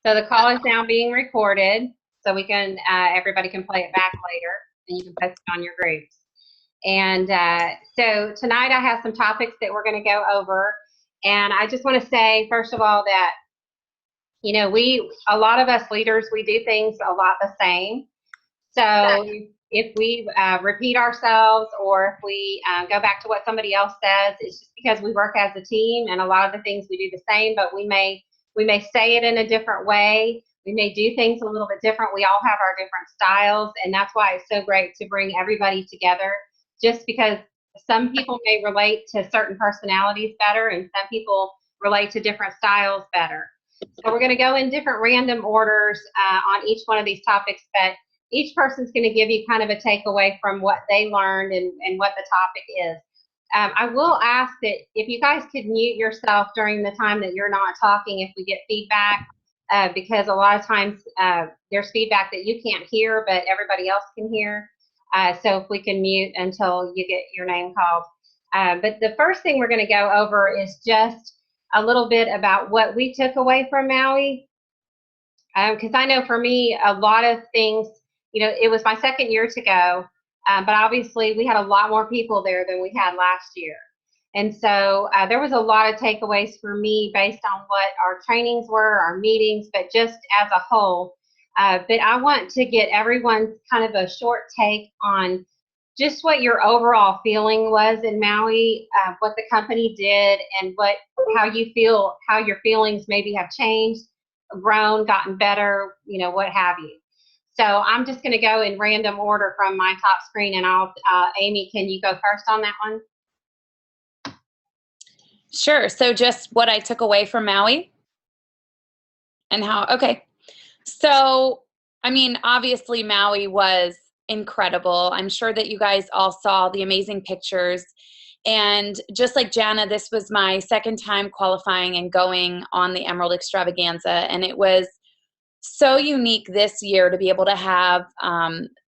So the call is now being recorded, so we can everybody can play it back later, and you can post it on your groups. And so tonight I have some topics that we're going to go over, and I just want to say first of all that a lot of us leaders, we do things a lot the same. So if we repeat ourselves, or if we go back to what somebody else says, it's just because we work as a team, and a lot of the things we do the same, but we may say it in a different way. We may do things a little bit different. We all have our different styles, and that's why it's so great to bring everybody together, just because some people may relate to certain personalities better, and some people relate to different styles better. So we're going to go in different random orders on each one of these topics, but each person's going to give you kind of a takeaway from what they learned and what the topic is. I will ask that if you guys could mute yourself during the time that you're not talking if we get feedback, because a lot of times there's feedback that you can't hear, but everybody else can hear. So if we can mute until you get your name called. But the first thing we're going to go over is just a little bit about what we took away from Maui. Because I know for me, a lot of things, it was my second year to go, but obviously we had a lot more people there than we had last year. And so there was a lot of takeaways for me based on what our trainings were, our meetings, but just as a whole. But I want to get everyone's kind of a short take on just what your overall feeling was in Maui, what the company did, and how you feel, how your feelings maybe have changed, grown, gotten better, what have you. So I'm just going to go in random order from my top screen, and Amy, can you go first on that one? Sure. So just what I took away from Maui and how, okay. So, I mean, obviously Maui was incredible. I'm sure that you guys all saw the amazing pictures. And just like Jana, this was my second time qualifying and going on the Emerald Extravaganza. And it was so unique this year to be able to have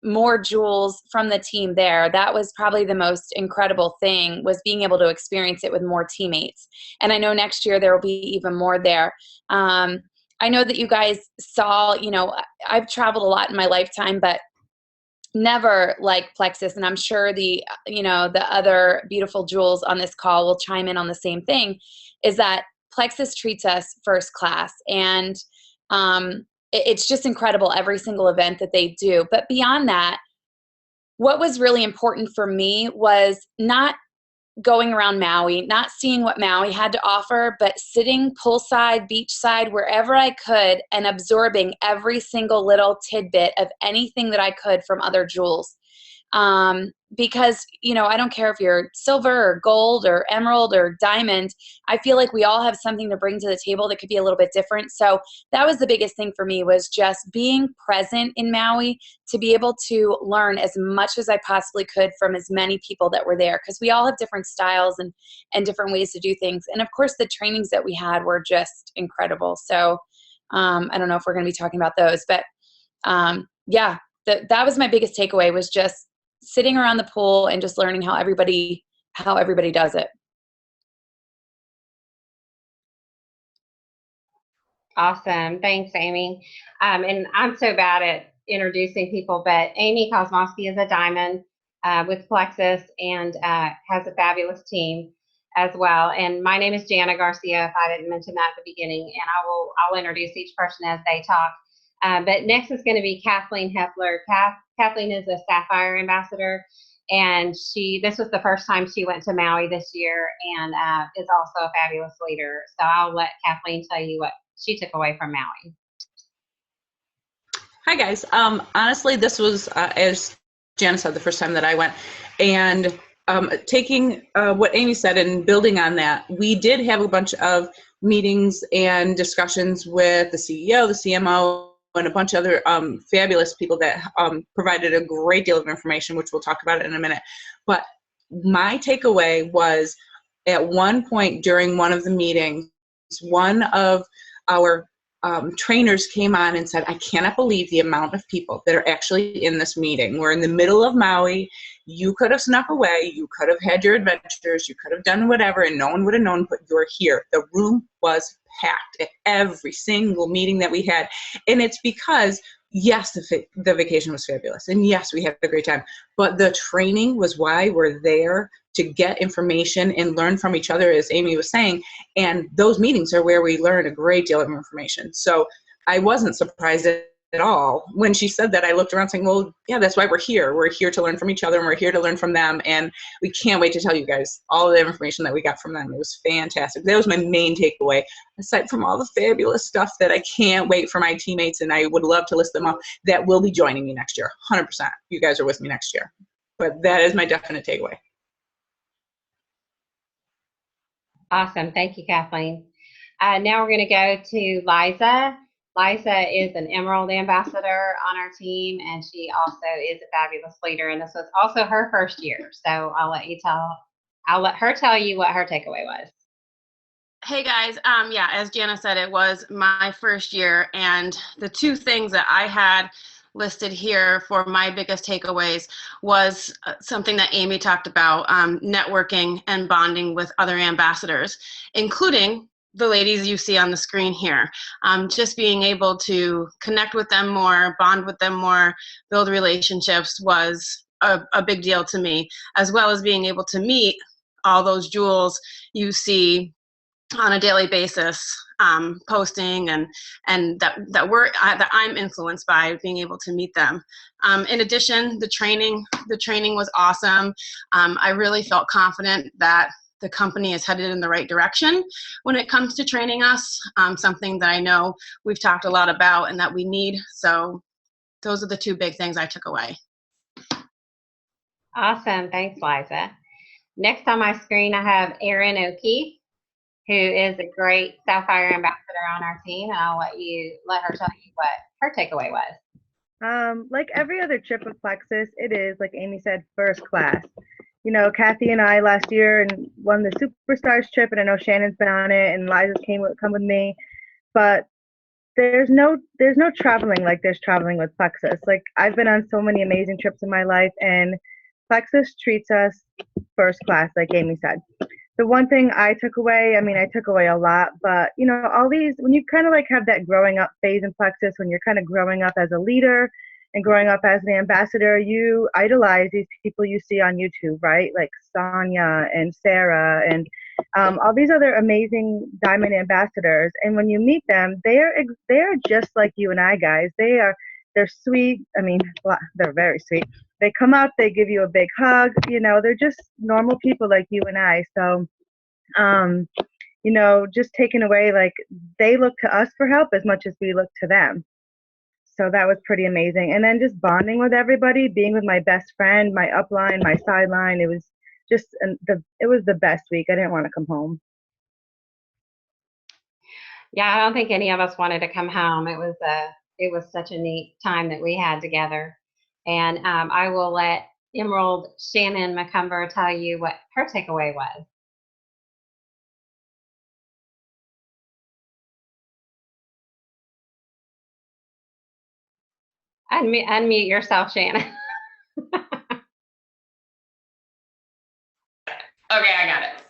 more jewels from the team there. That was probably the most incredible thing, was being able to experience it with more teammates. And I know next year there will be even more there. I know that you guys saw, I've traveled a lot in my lifetime, but never like Plexus, and I'm sure the other beautiful jewels on this call will chime in on the same thing, is that Plexus treats us first class, and it's just incredible every single event that they do. But beyond that, what was really important for me was not going around Maui, not seeing what Maui had to offer, but sitting poolside, beachside, wherever I could, and absorbing every single little tidbit of anything that I could from other jewels. Because, I don't care if you're silver or gold or emerald or diamond, I feel like we all have something to bring to the table that could be a little bit different. So that was the biggest thing for me, was just being present in Maui to be able to learn as much as I possibly could from as many people that were there, because we all have different styles and different ways to do things. And of course, the trainings that we had were just incredible. So I don't know if we're going to be talking about those, but yeah, that was my biggest takeaway, was just sitting around the pool and just learning how everybody does it. Awesome. Thanks, Amy. And I'm so bad at introducing people, but Amy Kosmalski is a diamond with Plexus, and has a fabulous team as well. And my name is Jana Garcia, if I didn't mention that at the beginning, and I'll introduce each person as they talk. But next is going to be Kathleen Hepler. Kathleen is a Sapphire ambassador, and this was the first time she went to Maui this year, and is also a fabulous leader. So I'll let Kathleen tell you what she took away from Maui. Hi guys. Honestly, this was, as Jana said, the first time that I went, and taking what Amy said and building on that, we did have a bunch of meetings and discussions with the CEO, the CMO, and a bunch of other fabulous people that provided a great deal of information, which we'll talk about in a minute. But my takeaway was, at one point during one of the meetings, one of our trainers came on and said, I cannot believe the amount of people that are actually in this meeting. We're in the middle of Maui. You could have snuck away. You could have had your adventures. You could have done whatever, and no one would have known, but you're here. The room was packed at every single meeting that we had. And it's because, yes, the vacation was fabulous. And yes, we had a great time. But the training was why we're there, to get information and learn from each other, as Amy was saying. And those meetings are where we learn a great deal of information. So I wasn't surprised at all when she said that. I looked around saying, well, yeah, that's why we're here. We're here to learn from each other, and we're here to learn from them. And we can't wait to tell you guys all of the information that we got from them. It was fantastic. That was my main takeaway, aside from all the fabulous stuff that I can't wait for my teammates, and I would love to list them up, that will be joining me next year. 100%. You guys are with me next year. But that is my definite takeaway. Awesome. Thank you, Kathleen. Now we're going to go to Liza. Liza is an Emerald ambassador on our team, and she also is a fabulous leader. And this was also her first year. So I'll let her tell you what her takeaway was. Hey guys, yeah, as Jana said, it was my first year, and the two things that I had listed here for my biggest takeaways was something that Amy talked about, networking and bonding with other ambassadors, including the ladies you see on the screen here. Just being able to connect with them more, bond with them more, build relationships was a big deal to me, as well as being able to meet all those jewels you see on a daily basis, posting and that I'm influenced by, being able to meet them. In addition, the training was awesome. I really felt confident that the company is headed in the right direction when it comes to training us, something that I know we've talked a lot about and that we need. So those are the two big things I took away. Awesome. Thanks, Liza. Next on my screen, I have Erin O'Keefe, who is a great Sapphire ambassador on our team, and I'll let her tell you what her takeaway was. Like every other trip with Plexus, it is, like Amy said, first class. You know, Kathy and I last year and won the Superstars trip, and I know Shannon's been on it, and Liza's come with me. But there's no traveling like there's traveling with Plexus. Like, I've been on so many amazing trips in my life, and Plexus treats us first class, like Amy said. The one thing I took away, I mean, I took away a lot, but, you know, all these, when you kind of like have that growing up phase in Plexus, when you're kind of growing up as a leader and growing up as an ambassador, you idolize these people you see on YouTube, right? Like Sonia and Sarah and all these other amazing diamond ambassadors. And when you meet them, they're just like you and I, guys. They're sweet. I mean, they're very sweet. They come up, they give you a big hug. You know, they're just normal people like you and I. So, you know, just taking away, like, they look to us for help as much as we look to them. So that was pretty amazing. And then just bonding with everybody, being with my best friend, my upline, my sideline. It was just, it was the best week. I didn't want to come home. Yeah, I don't think any of us wanted to come home. It was such a neat time that we had together. And I will let Emerald Shannon McComber tell you what her takeaway was. Unmute yourself, Shannon. Okay, I got it.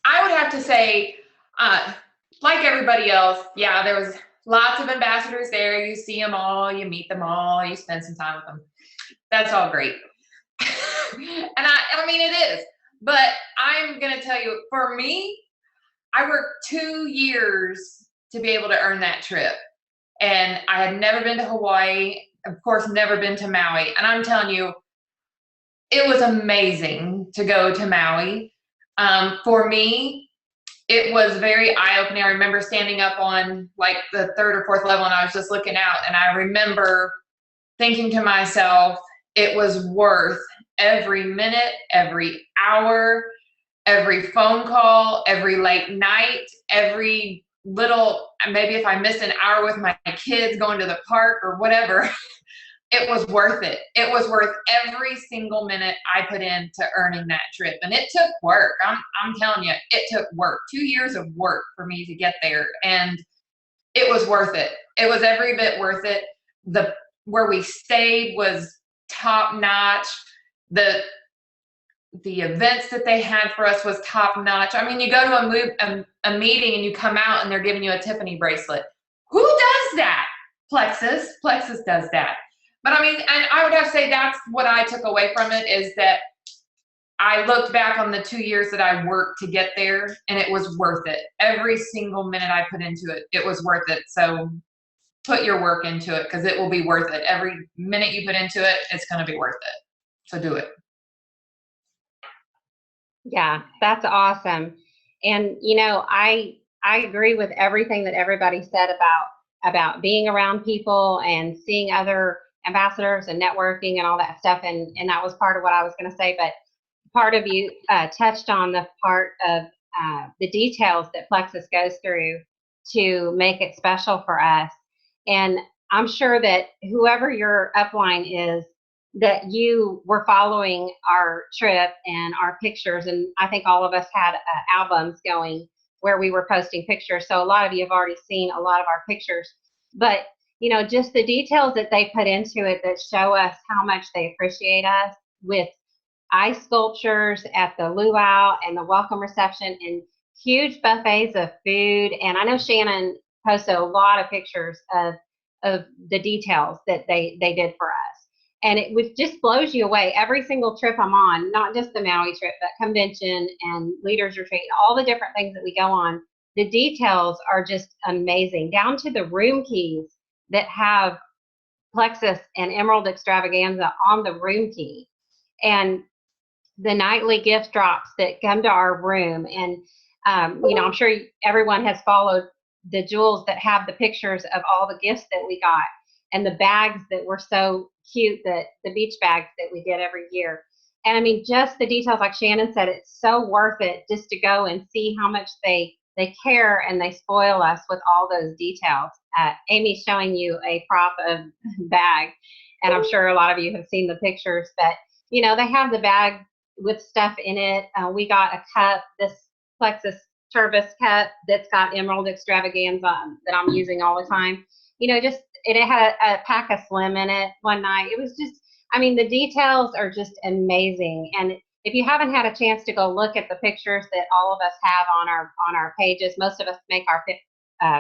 I would have to say, like everybody else, yeah, there was lots of ambassadors there. You see them all, you meet them all, you spend some time with them. That's all great. And I mean, it is. But I'm going to tell you, for me, I worked 2 years to be able to earn that trip. And I had never been to Hawaii, of course, never been to Maui. And I'm telling you, it was amazing to go to Maui. For me, it was very eye-opening. I remember standing up on like the 3rd or 4th level, and I was just looking out, and I remember thinking to myself, it was worth every minute, every hour, every phone call, every late night, every little, maybe if I missed an hour with my kids going to the park or whatever, it was worth it. It was worth every single minute I put into earning that trip. And it took work. I'm telling you, it took work. 2 years of work for me to get there. And it was worth it. It was every bit worth it. Where we stayed was top notch. The the events that they had for us was top notch. I mean, you go to a meeting and you come out and they're giving you a Tiffany bracelet. Who does that? Plexus does that. But I mean, and I would have to say that's what I took away from it, is that I looked back on the 2 years that I worked to get there, and it was worth it. Every single minute I put into it, it was worth it. So put your work into it, because it will be worth it. Every minute you put into it, it's going to be worth it. So do it. Yeah, that's awesome. And you know, I agree with everything that everybody said about being around people and seeing other ambassadors and networking and all that stuff. And that was part of what I was going to say. But part of you touched on the part of the details that Plexus goes through to make it special for us. And I'm sure that whoever your upline is, that you were following our trip and our pictures. And I think all of us had albums going where we were posting pictures. So a lot of you have already seen a lot of our pictures. But, you know, just the details that they put into it that show us how much they appreciate us, with ice sculptures at the luau and the welcome reception and huge buffets of food. And I know Shannon posted a lot of pictures of the details that they did for us. And it just blows you away. Every single trip I'm on, not just the Maui trip, but convention and leaders retreat, all the different things that we go on, the details are just amazing, down to the room keys that have Plexus and Emerald Extravaganza on the room key, and the nightly gift drops that come to our room. And, you know, I'm sure everyone has followed the jewels that have the pictures of all the gifts that we got, and the bags that were so cute, that the beach bags that we get every year. And I mean, just the details, like Shannon said, it's so worth it just to go and see how much they care and they spoil us with all those details. Amy's showing you a prop of bag, and I'm sure a lot of you have seen the pictures, but you know, they have the bag with stuff in it. We got a cup, this Plexus service cup that's got Emerald Extravaganza that I'm using all the time. You know, just it had a pack of Slim in it one night. It was just, I mean, the details are just amazing. And if you haven't had a chance to go look at the pictures that all of us have on our pages, most of us make our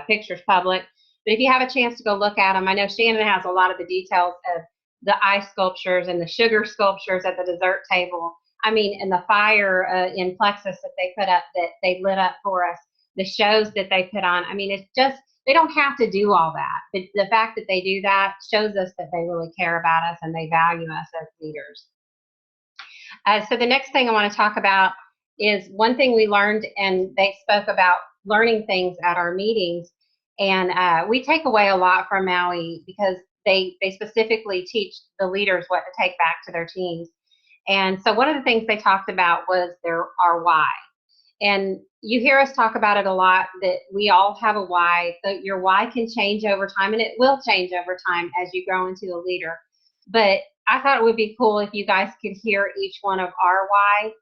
pictures public. But if you have a chance to go look at them, I know Shannon has a lot of the details of the ice sculptures and the sugar sculptures at the dessert table. I mean, and the fire in Plexus that they put up, that they lit up for us, the shows that they put on. I mean, it's just, they don't have to do all that. But the fact that they do that shows us that they really care about us and they value us as leaders. So the next thing I want to talk about is one thing we learned, and they spoke about learning things at our meetings. And we take away a lot from Maui, because they specifically teach the leaders what to take back to their teams. And so one of the things they talked about was our why. And you hear us talk about it a lot, that we all have a why. So your why can change over time, and it will change over time as you grow into a leader. But I thought it would be cool if you guys could hear each one of our why,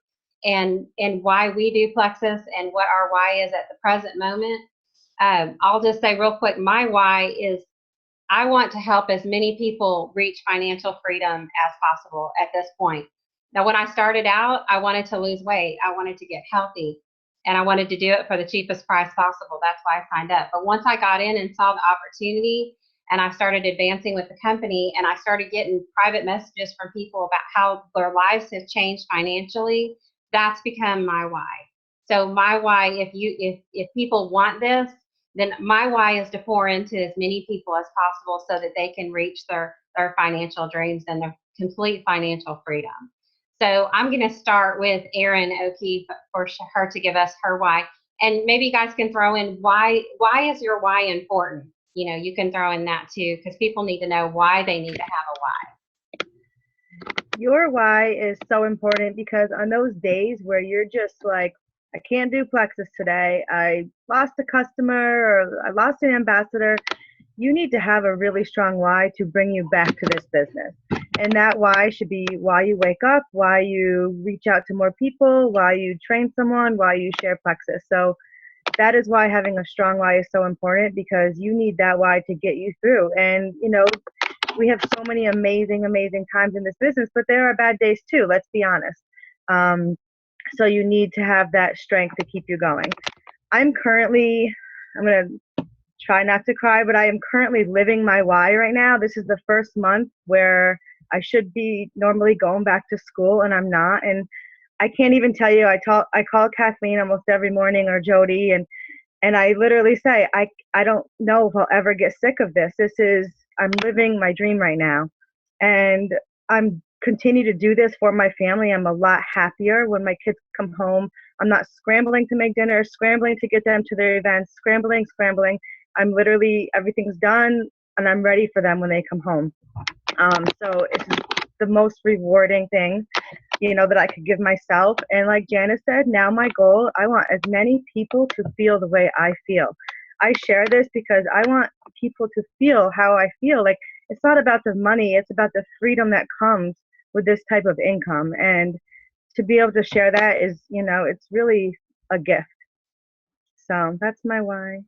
and why we do Plexus, and what our why is at the present moment. I'll just say real quick, my why is I want to help as many people reach financial freedom as possible at this point. Now, when I started out, I wanted to lose weight. I wanted to get healthy, and I wanted to do it for the cheapest price possible. That's why I signed up. But once I got in and saw the opportunity, and I started advancing with the company, and I started getting private messages from people about how their lives have changed financially, that's become my why. So my why, if people want this, then my why is to pour into as many people as possible so that they can reach their financial dreams and their complete financial freedom. So I'm going to start with Erin O'Keefe for her to give us her why. And maybe you guys can throw in why is your why important? You know, you can throw in that too, because people need to know why they need to have a why. Your why is so important, because on those days where you're just like, I can't do Plexus today, I lost a customer, or I lost an ambassador, you need to have a really strong why to bring you back to this business. And that why should be why you wake up, why you reach out to more people, why you train someone, why you share Plexus. So that is why having a strong why is so important, because you need that why to get you through. And, you know, we have so many amazing, amazing times in this business, but there are bad days too, let's be honest. So you need to have that strength to keep you going. I'm going to try not to cry, but I am currently living my why right now. This is the first month where I should be normally going back to school, and I'm not. And I can't even tell you, I call Kathleen almost every morning, or Jody, and I literally say, I don't know if I'll ever get sick of this. I'm living my dream right now. And I'm continue to do this for my family. I'm a lot happier when my kids come home. I'm not scrambling to make dinner, scrambling to get them to their events, scrambling. I'm literally, everything's done, and I'm ready for them when they come home. So it's the most rewarding thing, that I could give myself. And like Jana said, now my goal, I want as many people to feel the way I feel. I share this because I want people to feel how I feel. Like, it's not about the money, it's about the freedom that comes with this type of income. And to be able to share that is, it's really a gift. So that's my why.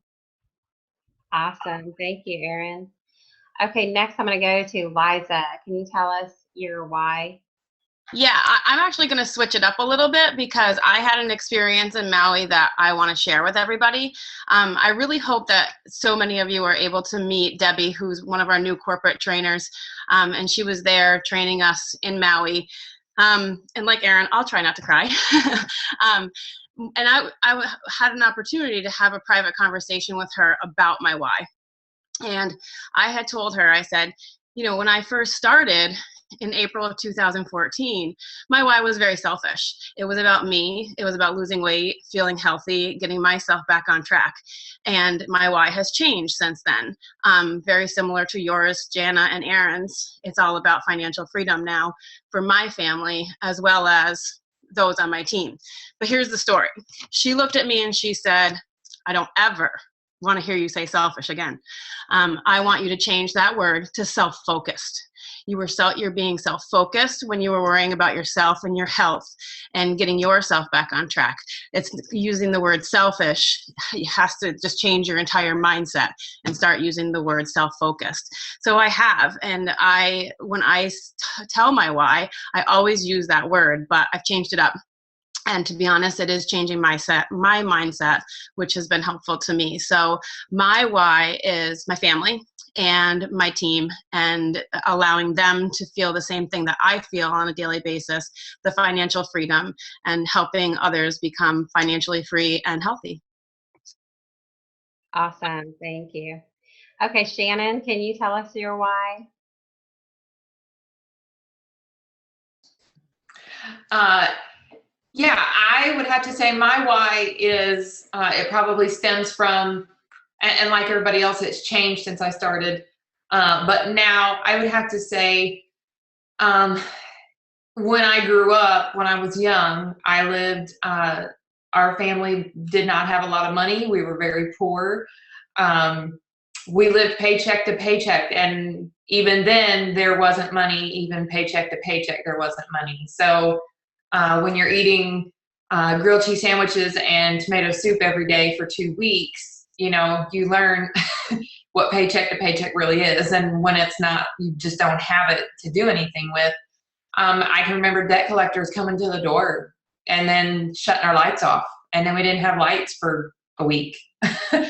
Awesome. Thank you, Erin. Okay, next I'm going to go to Liza. Can you tell us your why? Yeah, I'm actually going to switch it up a little bit because I had an experience in Maui that I want to share with everybody. I really hope that so many of you are able to meet Debbie, who's one of our new corporate trainers, and she was there training us in Maui. And like Erin, I'll try not to cry. And I had an opportunity to have a private conversation with her about my why. And I had told her, I said, when I first started in April of 2014, my why was very selfish. It was about me. It was about losing weight, feeling healthy, getting myself back on track. And my why has changed since then. Very similar to yours, Jana, and Erin's. It's all about financial freedom now for my family as well as those on my team. But here's the story. She looked at me and she said, I don't ever want to hear you say selfish again. I want you to change that word to self-focused. You're being self-focused when you were worrying about yourself and your health and getting yourself back on track. It's using the word selfish. You have to just change your entire mindset and start using the word self-focused. So I have, and when I tell my why, I always use that word, but I've changed it up. And to be honest, it is changing my mindset, which has been helpful to me. So my why is my family and my team, and allowing them to feel the same thing that I feel on a daily basis, the financial freedom, and helping others become financially free and healthy. Awesome. Thank you. Okay, Shannon, can you tell us your why? Yeah, I would have to say my why is, it probably stems from, and like everybody else, it's changed since I started. But now I would have to say, when I grew up, when I was young, I lived, our family did not have a lot of money. We were very poor. We lived paycheck to paycheck. And even then there wasn't money, even paycheck to paycheck, there wasn't money. So when you're eating grilled cheese sandwiches and tomato soup every day for 2 weeks, you learn what paycheck to paycheck really is. And when it's not, you just don't have it to do anything with. I can remember debt collectors coming to the door and then shutting our lights off. And then we didn't have lights for a week. When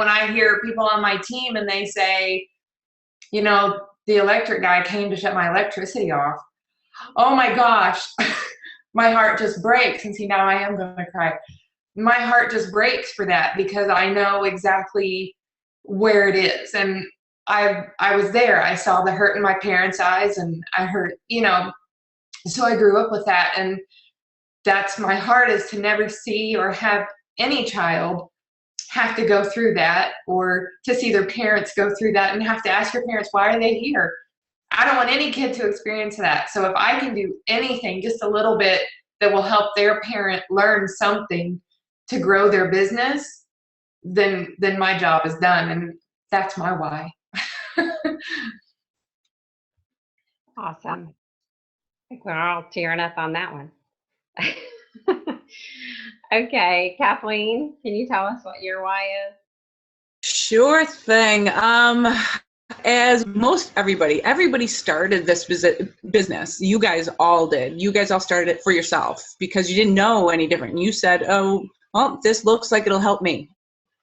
I hear people on my team and they say, the electric guy came to shut my electricity off. Oh my gosh, my heart just breaks. And see, now I am going to cry. My heart just breaks for that because I know exactly where it is. And I was there. I saw the hurt in my parents' eyes, and I heard, so I grew up with that. And that's my heart, is to never see or have any child have to go through that, or to see their parents go through that and have to ask your parents, why are they here? I don't want any kid to experience that. So if I can do anything, just a little bit, that will help their parent learn something to grow their business, then my job is done. And that's my why. Awesome. I think we're all tearing up on that one. Okay, Kathleen, can you tell us what your why is? Sure thing. as most everybody started this business. You guys all did. You guys all started it for yourself because you didn't know any different. You said, oh, well, this looks like it'll help me,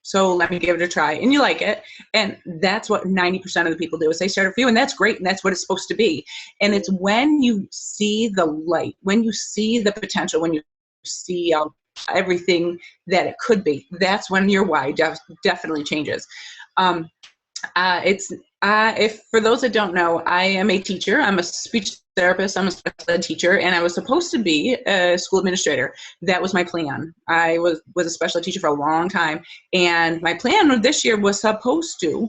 so let me give it a try. And you like it. And that's what 90% of the people do, is they start a few, and that's great. And that's what it's supposed to be. And it's when you see the light, when you see the potential, when you see everything that it could be, that's when your why definitely changes. If for those that don't know, I am a teacher. I'm a speech therapist. I'm a special ed teacher, and I was supposed to be a school administrator. That was my plan. I was a special ed teacher for a long time, and my plan this year was supposed to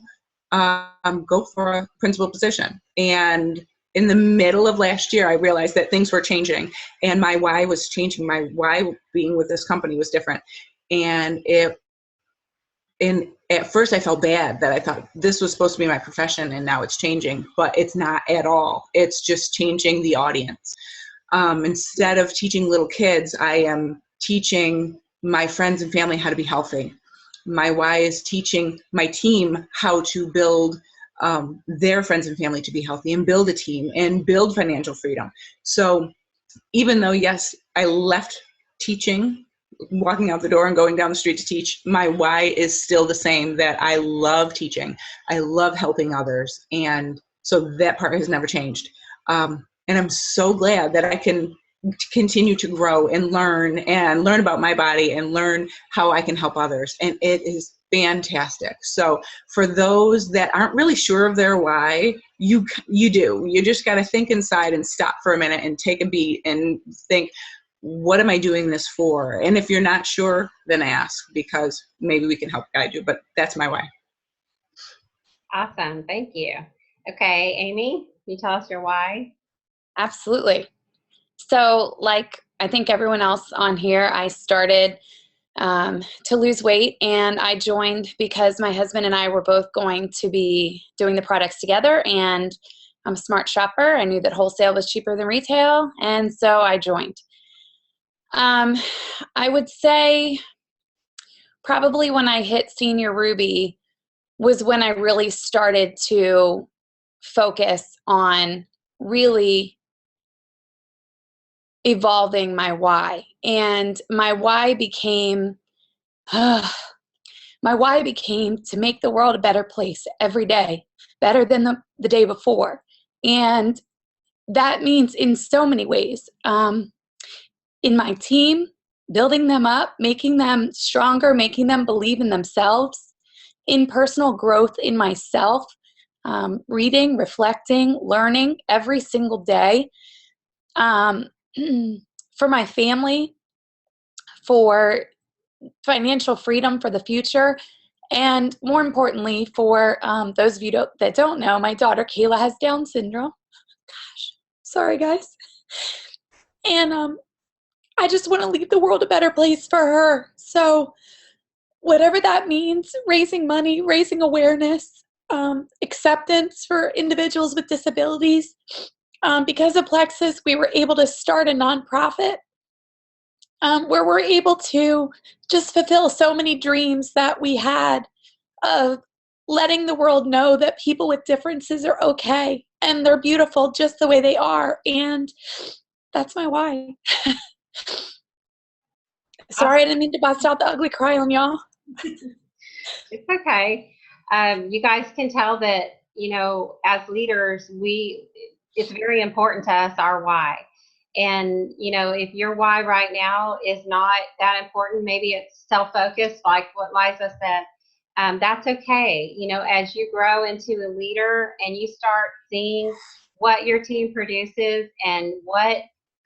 go for a principal position. And in the middle of last year, I realized that things were changing, and my why was changing. My why being with this company was different, and at first I felt bad that I thought this was supposed to be my profession and now it's changing, but it's not at all. It's just changing the audience. Instead of teaching little kids, I am teaching my friends and family how to be healthy. My why is teaching my team how to build their friends and family to be healthy and build a team and build financial freedom. So even though, yes, I left teaching, walking out the door and going down the street to teach, my why is still the same, that I love teaching. I love helping others. And so that part has never changed. And I'm so glad that I can continue to grow and learn about my body and learn how I can help others. And it is fantastic. So for those that aren't really sure of their why, you do. You just got to think inside and stop for a minute and take a beat and think, what am I doing this for? And if you're not sure, then ask, because maybe we can help guide you. But that's my why. Awesome. Thank you. Okay, Amy, can you tell us your why? Absolutely. So like I think everyone else on here, I started to lose weight, and I joined because my husband and I were both going to be doing the products together, and I'm a smart shopper. I knew that wholesale was cheaper than retail, and so I joined. I would say probably when I hit Senior Ruby was when I really started to focus on really evolving my why. And my why became to make the world a better place every day, better than the day before. And that means in so many ways. In my team, building them up, making them stronger, making them believe in themselves, in personal growth in myself, reading, reflecting, learning every single day, for my family, for financial freedom for the future, and more importantly, for those of you that don't know, my daughter Kayla has Down syndrome. Gosh, sorry guys. And I just want to leave the world a better place for her. So whatever that means, raising money, raising awareness, acceptance for individuals with disabilities. Because of Plexus, we were able to start a nonprofit where we're able to just fulfill so many dreams that we had of letting the world know that people with differences are okay and they're beautiful just the way they are. And that's my why. Sorry, I didn't mean to bust out the ugly cry on y'all. It's okay. You guys can tell that, as leaders, it's very important to us, our why. And, if your why right now is not that important, maybe it's self-focused, like what Liza said, that's okay. As you grow into a leader and you start seeing what your team produces and what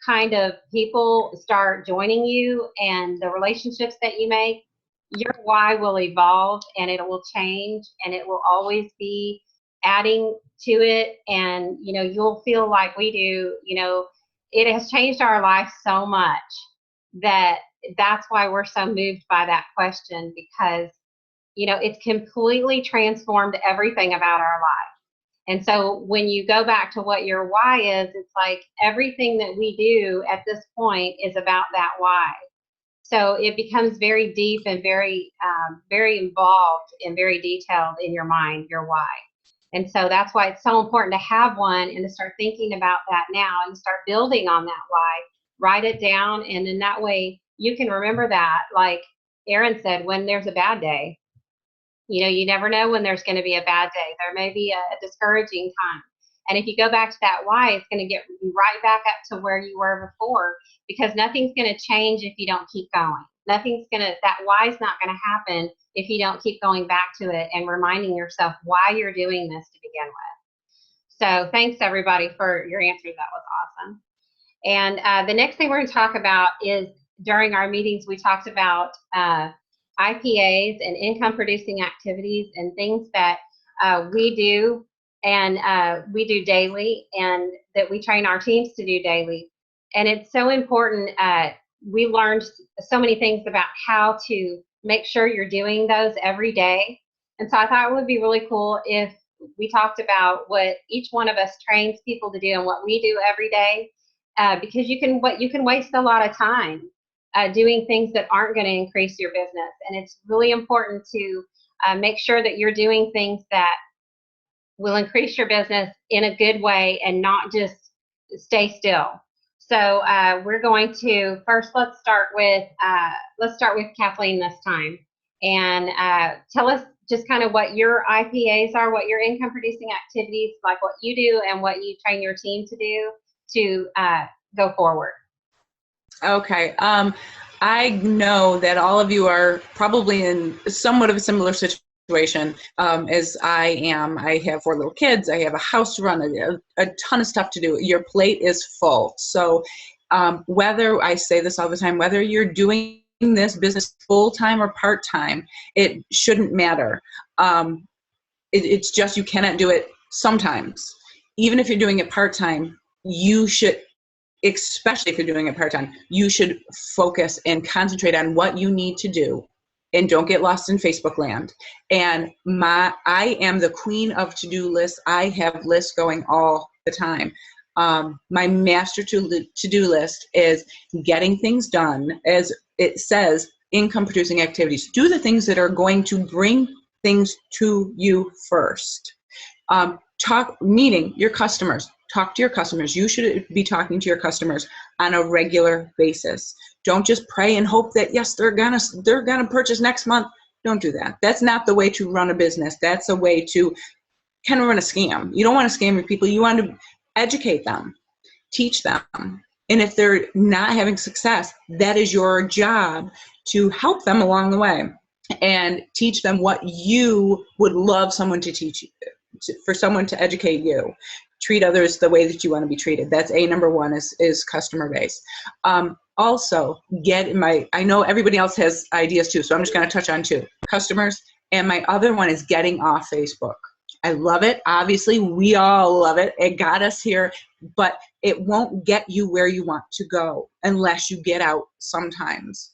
kind of people start joining you and the relationships that you make, your why will evolve and it will change, and it will always be adding to it. And, you'll feel like we do, it has changed our life so much that's why we're so moved by that question, because, it's completely transformed everything about our life. And so when you go back to what your why is, it's like everything that we do at this point is about that why. So it becomes very deep and very, very involved and very detailed in your mind, your why. And so that's why it's so important to have one and to start thinking about that now and to start building on that why. Write it down, and then that way you can remember that. Like Erin said, when there's a bad day, you never know when there's going to be a bad day. There may be a discouraging time. And if you go back to that why, it's going to get you right back up to where you were before, because nothing's going to change if you don't keep going. That why is not going to happen if you don't keep going back to it and reminding yourself why you're doing this to begin with. So thanks everybody for your answers. That was awesome. And the next thing we're going to talk about is, during our meetings, we talked about IPAs and income producing activities and things that we do daily, and that we train our teams to do daily. And it's so important. We learned so many things about how to make sure you're doing those every day. And so I thought it would be really cool if we talked about what each one of us trains people to do and what we do every day, because you can waste a lot of time doing things that aren't going to increase your business. And it's really important to make sure that you're doing things that will increase your business in a good way and not just stay still. So we're going to first, let's start with Kathleen this time, and tell us just kind of what your IPAs are, what your income producing activities, like what you do and what you train your team to do to go forward. Okay. I know that all of you are probably in somewhat of a similar situation as I am. I have 4 little kids. I have a house to run, a ton of stuff to do. Your plate is full. So whether, I say this all the time, whether you're doing this business full-time or part-time, it shouldn't matter. It's just you cannot do it sometimes. Even if you're doing it part-time, you should, especially if you're doing it part-time, you should focus and concentrate on what you need to do, and don't get lost in Facebook land. And I am the queen of to-do lists. I have lists going all the time. My master to-do list is getting things done, as it says, income producing activities. Do the things that are going to bring things to you first. Meeting your customers. Talk to your customers. You should be talking to your customers on a regular basis. Don't just pray and hope that, yes, they're gonna purchase next month. Don't do that. That's not the way to run a business. That's a way to kind of run a scam. You don't want to scam your people. You want to educate them, teach them. And if they're not having success, that is your job to help them along the way and teach them what you would love someone to teach you, for someone to educate you. Treat others the way that you want to be treated. That's number one is customer base. Also, I know everybody else has ideas too, so I'm just going to touch on 2. Customers, and my other one is getting off Facebook. I love it. Obviously, we all love it. It got us here, but it won't get you where you want to go unless you get out sometimes.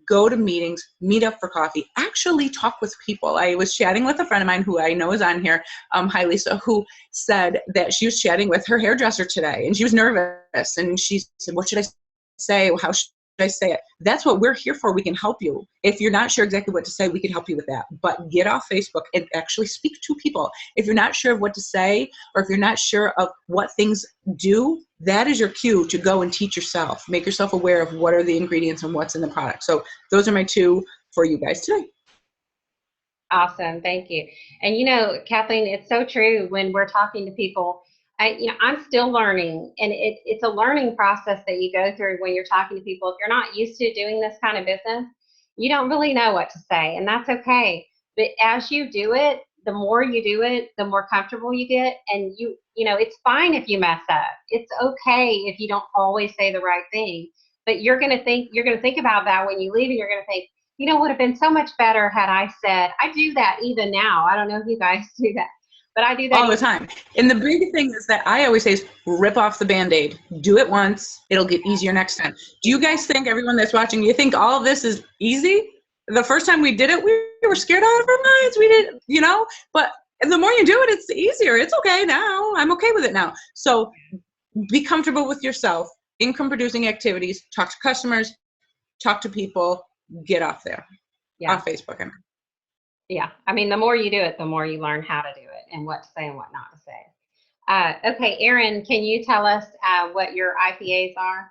Go to meetings, meet up for coffee, actually talk with people. I was chatting with a friend of mine who I know is on here, hi Lisa, who said that she was chatting with her hairdresser today and she was nervous, and she said, what should I say? How should I say it? That's what we're here for. We can help you. If you're not sure exactly what to say, we can help you with that. But get off Facebook and actually speak to people. If you're not sure of what to say, or if you're not sure of what things do, that is your cue to go and teach yourself. Make yourself aware of what are the ingredients and what's in the product. So those are my 2 for you guys today. Awesome. Thank you. And Kathleen, it's so true when we're talking to people. I'm still learning, and it's a learning process that you go through when you're talking to people. If you're not used to doing this kind of business, you don't really know what to say, and that's okay. But as you do it, the more you do it, the more comfortable you get, and it's fine if you mess up. It's okay if you don't always say the right thing, but you're going to think about that when you leave, and you're going to think, it would have been so much better had I said. I do that even now. I don't know if you guys do that, but I do that all the time. And the big thing is that I always say is rip off the Band-Aid. Do it once. It'll get easier next time. Do you guys think, everyone that's watching, you think all of this is easy? The first time we did it, we were scared out of our minds. We didn't, but the more you do it, it's easier. It's okay now. I'm okay with it now. So be comfortable with yourself. Income producing activities. Talk to customers. Talk to people. Get off there. Yeah. Off Facebook. Yeah. I mean, the more you do it, the more you learn how to do it. and what to say and what not to say. Okay, Erin, can you tell us what your IPAs are?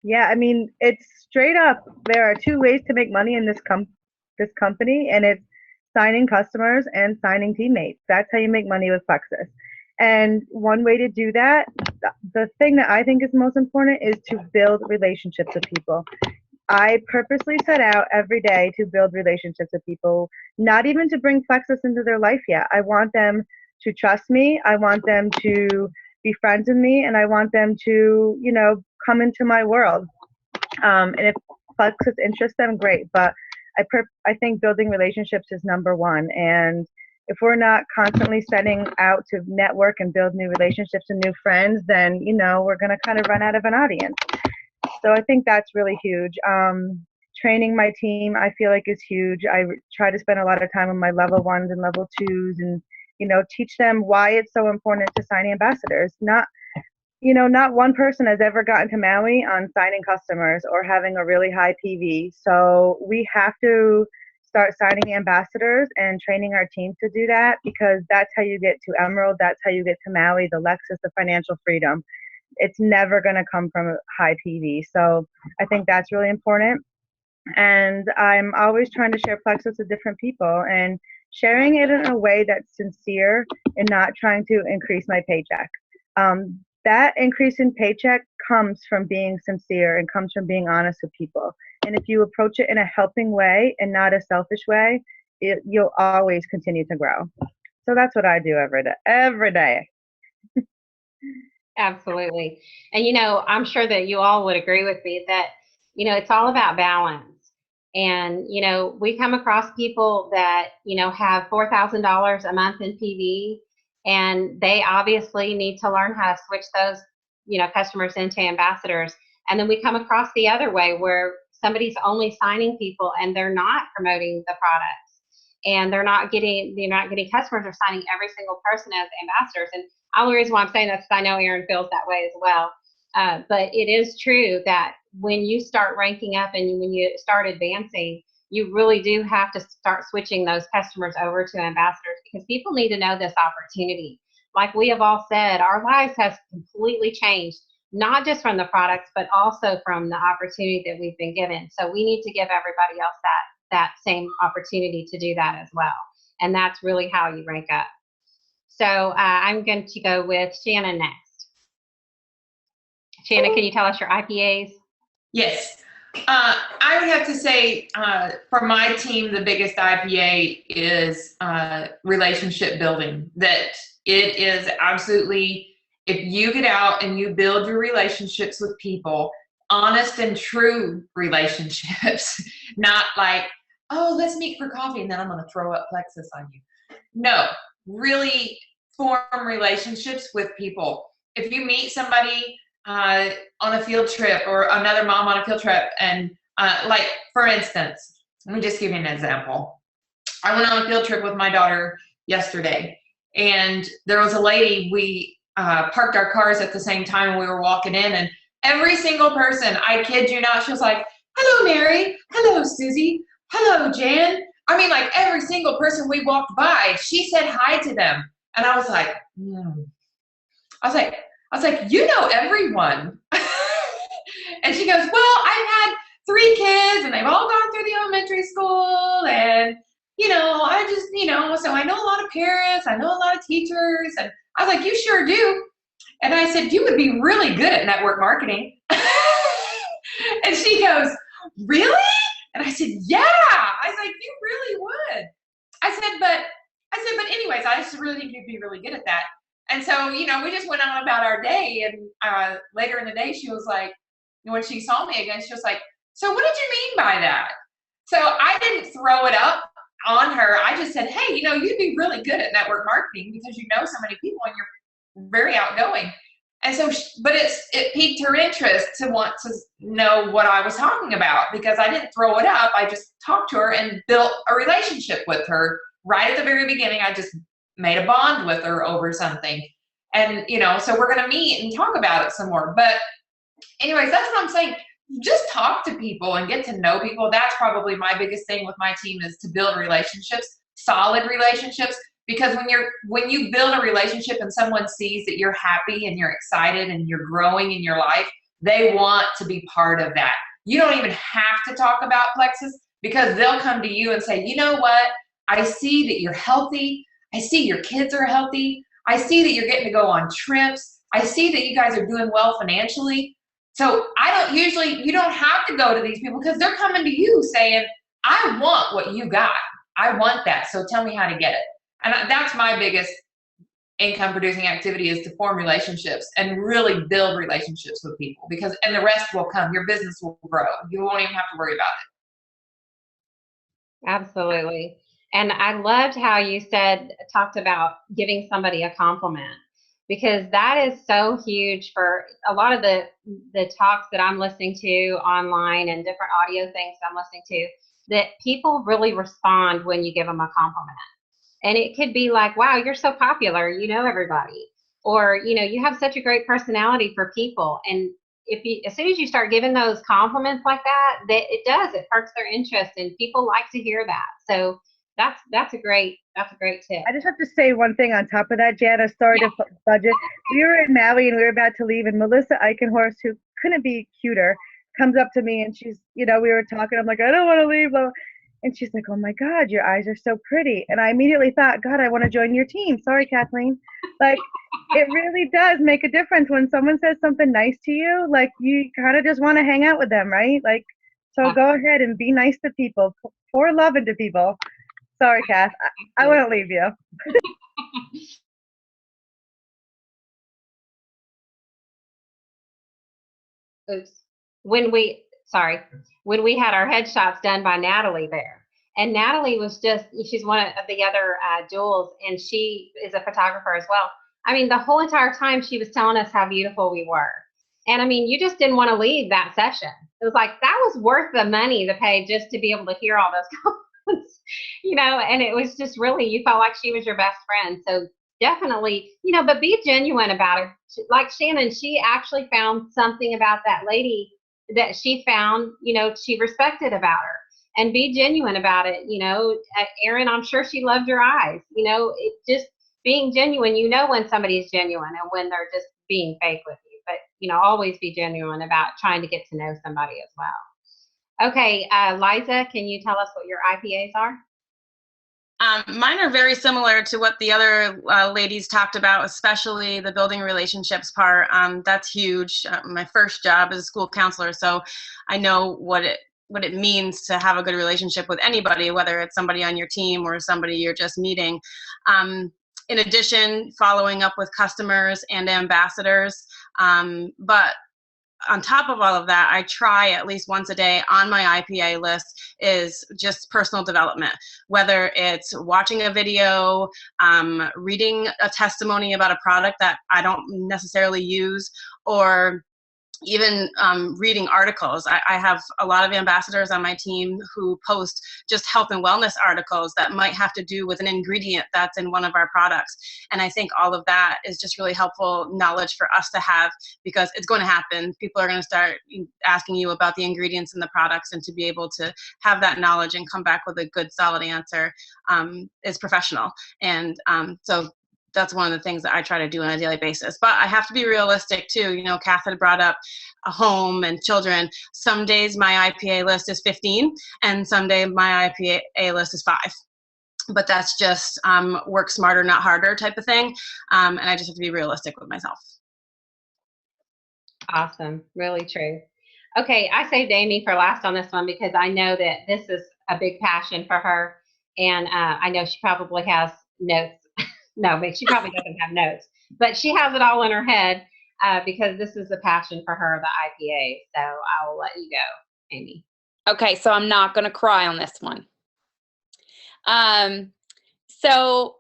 Yeah, I mean, it's straight up. There are two ways to make money in this company, and it's signing customers and signing teammates. That's how you make money with Plexus. And one way to do that, the thing that I think is most important is to build relationships with people. I purposely set out every day to build relationships with people, not even to bring Plexus into their life yet. I want them to trust me. I want them to be friends with me, and I want them to, you know, come into my world. And if Plexus interests them, great. But I think building relationships is number one. And if we're not constantly setting out to network and build new relationships and new friends, then, you know, we're going to kind of run out of an audience. So I think that's really huge. Training my team, I feel like, is huge. I try to spend a lot of time with my level 1s and level 2s and, you know, teach them why it's so important to sign ambassadors. Not one person has ever gotten to Maui on signing customers or having a really high PV. So we have to start signing ambassadors and training our team to do that, because that's how you get to Emerald. That's how you get to Maui, the Lexus, the financial freedom. It's never going to come from a high PV. So I think that's really important. And I'm always trying to share Plexus with different people and sharing it in a way that's sincere and not trying to increase my paycheck. That increase in paycheck comes from being sincere and comes from being honest with people. And if you approach it in a helping way and not a selfish way, you'll always continue to grow. So that's what I do every day. Absolutely. And, you know, I'm sure that you all would agree with me that, you know, it's all about balance. And, you know, we come across people that, you know, have $4,000 a month in PV, and they obviously need to learn how to switch those, you know, customers into ambassadors. And then we come across the other way where somebody's only signing people and they're not promoting the products, and they're not getting customers. They're signing every single person as ambassadors. And the only reason why I'm saying that is I know Erin feels that way as well. But it is true that when you start ranking up and when you start advancing, you really do have to start switching those customers over to ambassadors, because people need to know this opportunity. Like we have all said, our lives have completely changed, not just from the products, but also from the opportunity that we've been given. So we need to give everybody else that same opportunity to do that as well. And that's really how you rank up. So I'm going to go with Shannon next. Shannon, can you tell us your IPAs? Yes. I would have to say, for my team, the biggest IPA is relationship building. That it is absolutely, if you get out and you build your relationships with people, honest and true relationships, not like, oh, let's meet for coffee and then I'm going to throw up Plexus on you. No, really form relationships with people. If you meet somebody on a field trip, or another mom on a field trip, and like, for instance, let me just give you an example. I went on a field trip with my daughter yesterday, and there was a lady, we parked our cars at the same time and we were walking in, and every single person, I kid you not, she was like, hello Mary, hello Susie, hello Jan. I mean, like, every single person we walked by, she said hi to them. And I was like, I was like, you know everyone. And she goes, well, I've had 3 kids and they've all gone through the elementary school, and, you know, I just, you know, so I know a lot of parents, I know a lot of teachers. And I was like, you sure do. And I said, you would be really good at network marketing. And she goes, really? And I said, yeah. I was like, you really would. I said, but anyways, I just really think you'd be really good at that. And so, you know, we just went on about our day, and later in the day, she was like, when she saw me again, she was like, so what did you mean by that? So I didn't throw it up on her. I just said, hey, you know, you'd be really good at network marketing because you know so many people and you're very outgoing. And so, but it piqued her interest to want to know what I was talking about, because I didn't throw it up. I just talked to her and built a relationship with her right at the very beginning. I just made a bond with her over something. And, you know, so we're going to meet and talk about it some more. But anyways, that's what I'm saying. Just talk to people and get to know people. That's probably my biggest thing with my team, is to build relationships, solid relationships, Because when you build a relationship and someone sees that you're happy and you're excited and you're growing in your life, they want to be part of that. You don't even have to talk about Plexus, because they'll come to you and say, you know what? I see that you're healthy. I see your kids are healthy. I see that you're getting to go on trips. I see that you guys are doing well financially. So you don't have to go to these people, because they're coming to you saying, I want what you got. I want that. So tell me how to get it. And that's my biggest income producing activity, is to form relationships and really build relationships with people, and the rest will come. Your business will grow. You won't even have to worry about it. Absolutely. And I loved how you talked about giving somebody a compliment, because that is so huge for a lot of the talks that I'm listening to online and different audio things I'm listening to, that people really respond when you give them a compliment. And it could be like, wow, you're so popular, you know everybody. Or, you have such a great personality for people. And as soon as you start giving those compliments like that, it perks their interest, and people like to hear that. So that's a great tip. I just have to say one thing on top of that, Jana. Sorry to budget. We were in Maui and we were about to leave, and Melissa Eichenhorst, who couldn't be cuter, comes up to me and she's, we were talking. I'm like, I don't want to leave. And she's like, oh my God, your eyes are so pretty. And I immediately thought, God, I want to join your team. Sorry, Kathleen. Like, it really does make a difference when someone says something nice to you. Like, you kind of just want to hang out with them, right? Like, so go ahead and be nice to people. Pour love into people. Sorry, Kath. I won't leave you. Oops. When we had our headshots done by Natalie there, and Natalie she's one of the other Jules, and she is a photographer as well. I mean, the whole entire time she was telling us how beautiful we were. And I mean, you just didn't want to leave that session. It was like, that was worth the money to pay just to be able to hear all those comments, and it was just really, you felt like she was your best friend. So definitely, but be genuine about it. Like Shannon, she actually found something about that lady that she found, she respected about her, and be genuine about it. Erin, I'm sure she loved your eyes. It just being genuine, when somebody's genuine and when they're just being fake with you. But, always be genuine about trying to get to know somebody as well. Okay, Liza, can you tell us what your IPAs are? Mine are very similar to what the other ladies talked about, especially the building relationships part. That's huge. My first job as a school counselor, so I know what it means to have a good relationship with anybody, whether it's somebody on your team or somebody you're just meeting. In addition, following up with customers and ambassadors. But on top of all of that, I try at least once a day on my IPA list is just personal development, whether it's watching a video, reading a testimony about a product that I don't necessarily use, or even reading articles. I have a lot of ambassadors on my team who post just health and wellness articles that might have to do with an ingredient that's in one of our products. And I think all of that is just really helpful knowledge for us to have, because it's going to happen. People are going to start asking you about the ingredients in the products, and to be able to have that knowledge and come back with a good, solid answer is professional. And so that's one of the things that I try to do on a daily basis. But I have to be realistic too. Kath had brought up a home and children. Some days my IPA list is 15, and some day my IPA list is 5. But that's just work smarter, not harder type of thing. And I just have to be realistic with myself. Awesome. Really true. Okay, I saved Amy for last on this one, because I know that this is a big passion for her. And I know she probably has notes. No, but she probably doesn't have notes, but she has it all in her head because this is a passion for her, the IPA. So I will let you go, Amy. Okay, so I'm not going to cry on this one. So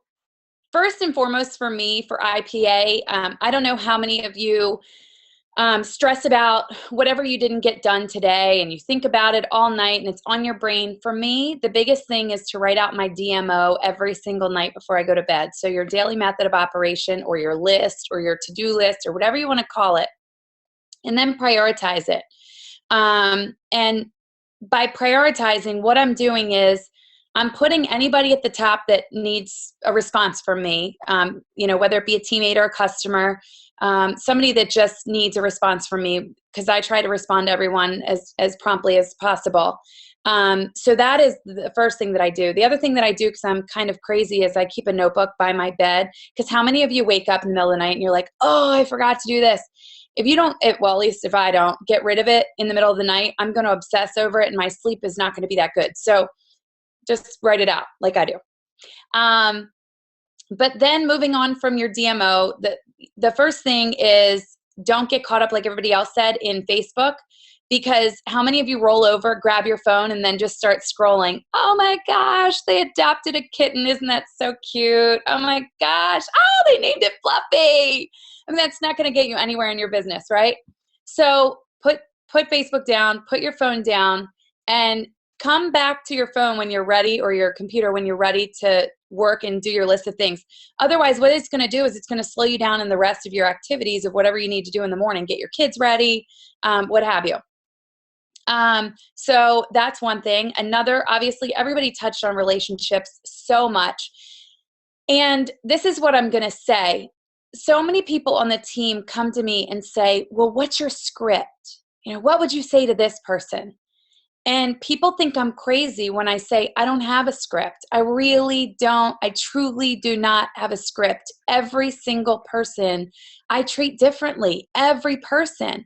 first and foremost for me, for IPA, I don't know how many of you stress about whatever you didn't get done today, and you think about it all night and it's on your brain. For me, the biggest thing is to write out my DMO every single night before I go to bed. So your daily method of operation, or your list, or your to-do list, or whatever you want to call it, and then prioritize it. And by prioritizing, what I'm doing is I'm putting anybody at the top that needs a response from me, whether it be a teammate or a customer, somebody that just needs a response from me, because I try to respond to everyone as promptly as possible. So that is the first thing that I do. The other thing that I do, because I'm kind of crazy, is I keep a notebook by my bed. Because how many of you wake up in the middle of the night and you're like, oh, I forgot to do this? If you don't, well, at least if I don't get rid of it in the middle of the night, I'm going to obsess over it and my sleep is not going to be that good. So just write it out like I do. But then moving on from your DMO, the first thing is don't get caught up, like everybody else said, in Facebook. Because how many of you roll over, grab your phone, and then just start scrolling? Oh my gosh, they adopted a kitten. Isn't that so cute? Oh my gosh. Oh, they named it Fluffy. I mean, that's not going to get you anywhere in your business, right? So put Facebook down, put your phone down, and come back to your phone when you're ready, or your computer when you're ready to work and do your list of things. Otherwise, what it's going to do is it's going to slow you down in the rest of your activities of whatever you need to do in the morning, get your kids ready, what have you. So that's one thing. Another, obviously, everybody touched on relationships so much. And this is what I'm going to say. So many people on the team come to me and say, well, what's your script? What would you say to this person? And people think I'm crazy when I say I don't have a script. I really don't. I truly do not have a script. Every single person I treat differently. Every person.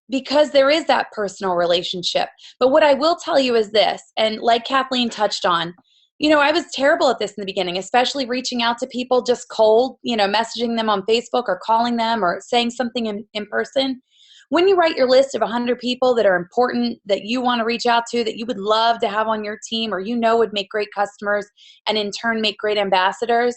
Because there is that personal relationship. But what I will tell you is this, and like Kathleen touched on, I was terrible at this in the beginning, especially reaching out to people just cold, messaging them on Facebook or calling them or saying something in person. When you write your list of 100 people that are important, that you want to reach out to, that you would love to have on your team, or would make great customers and in turn make great ambassadors,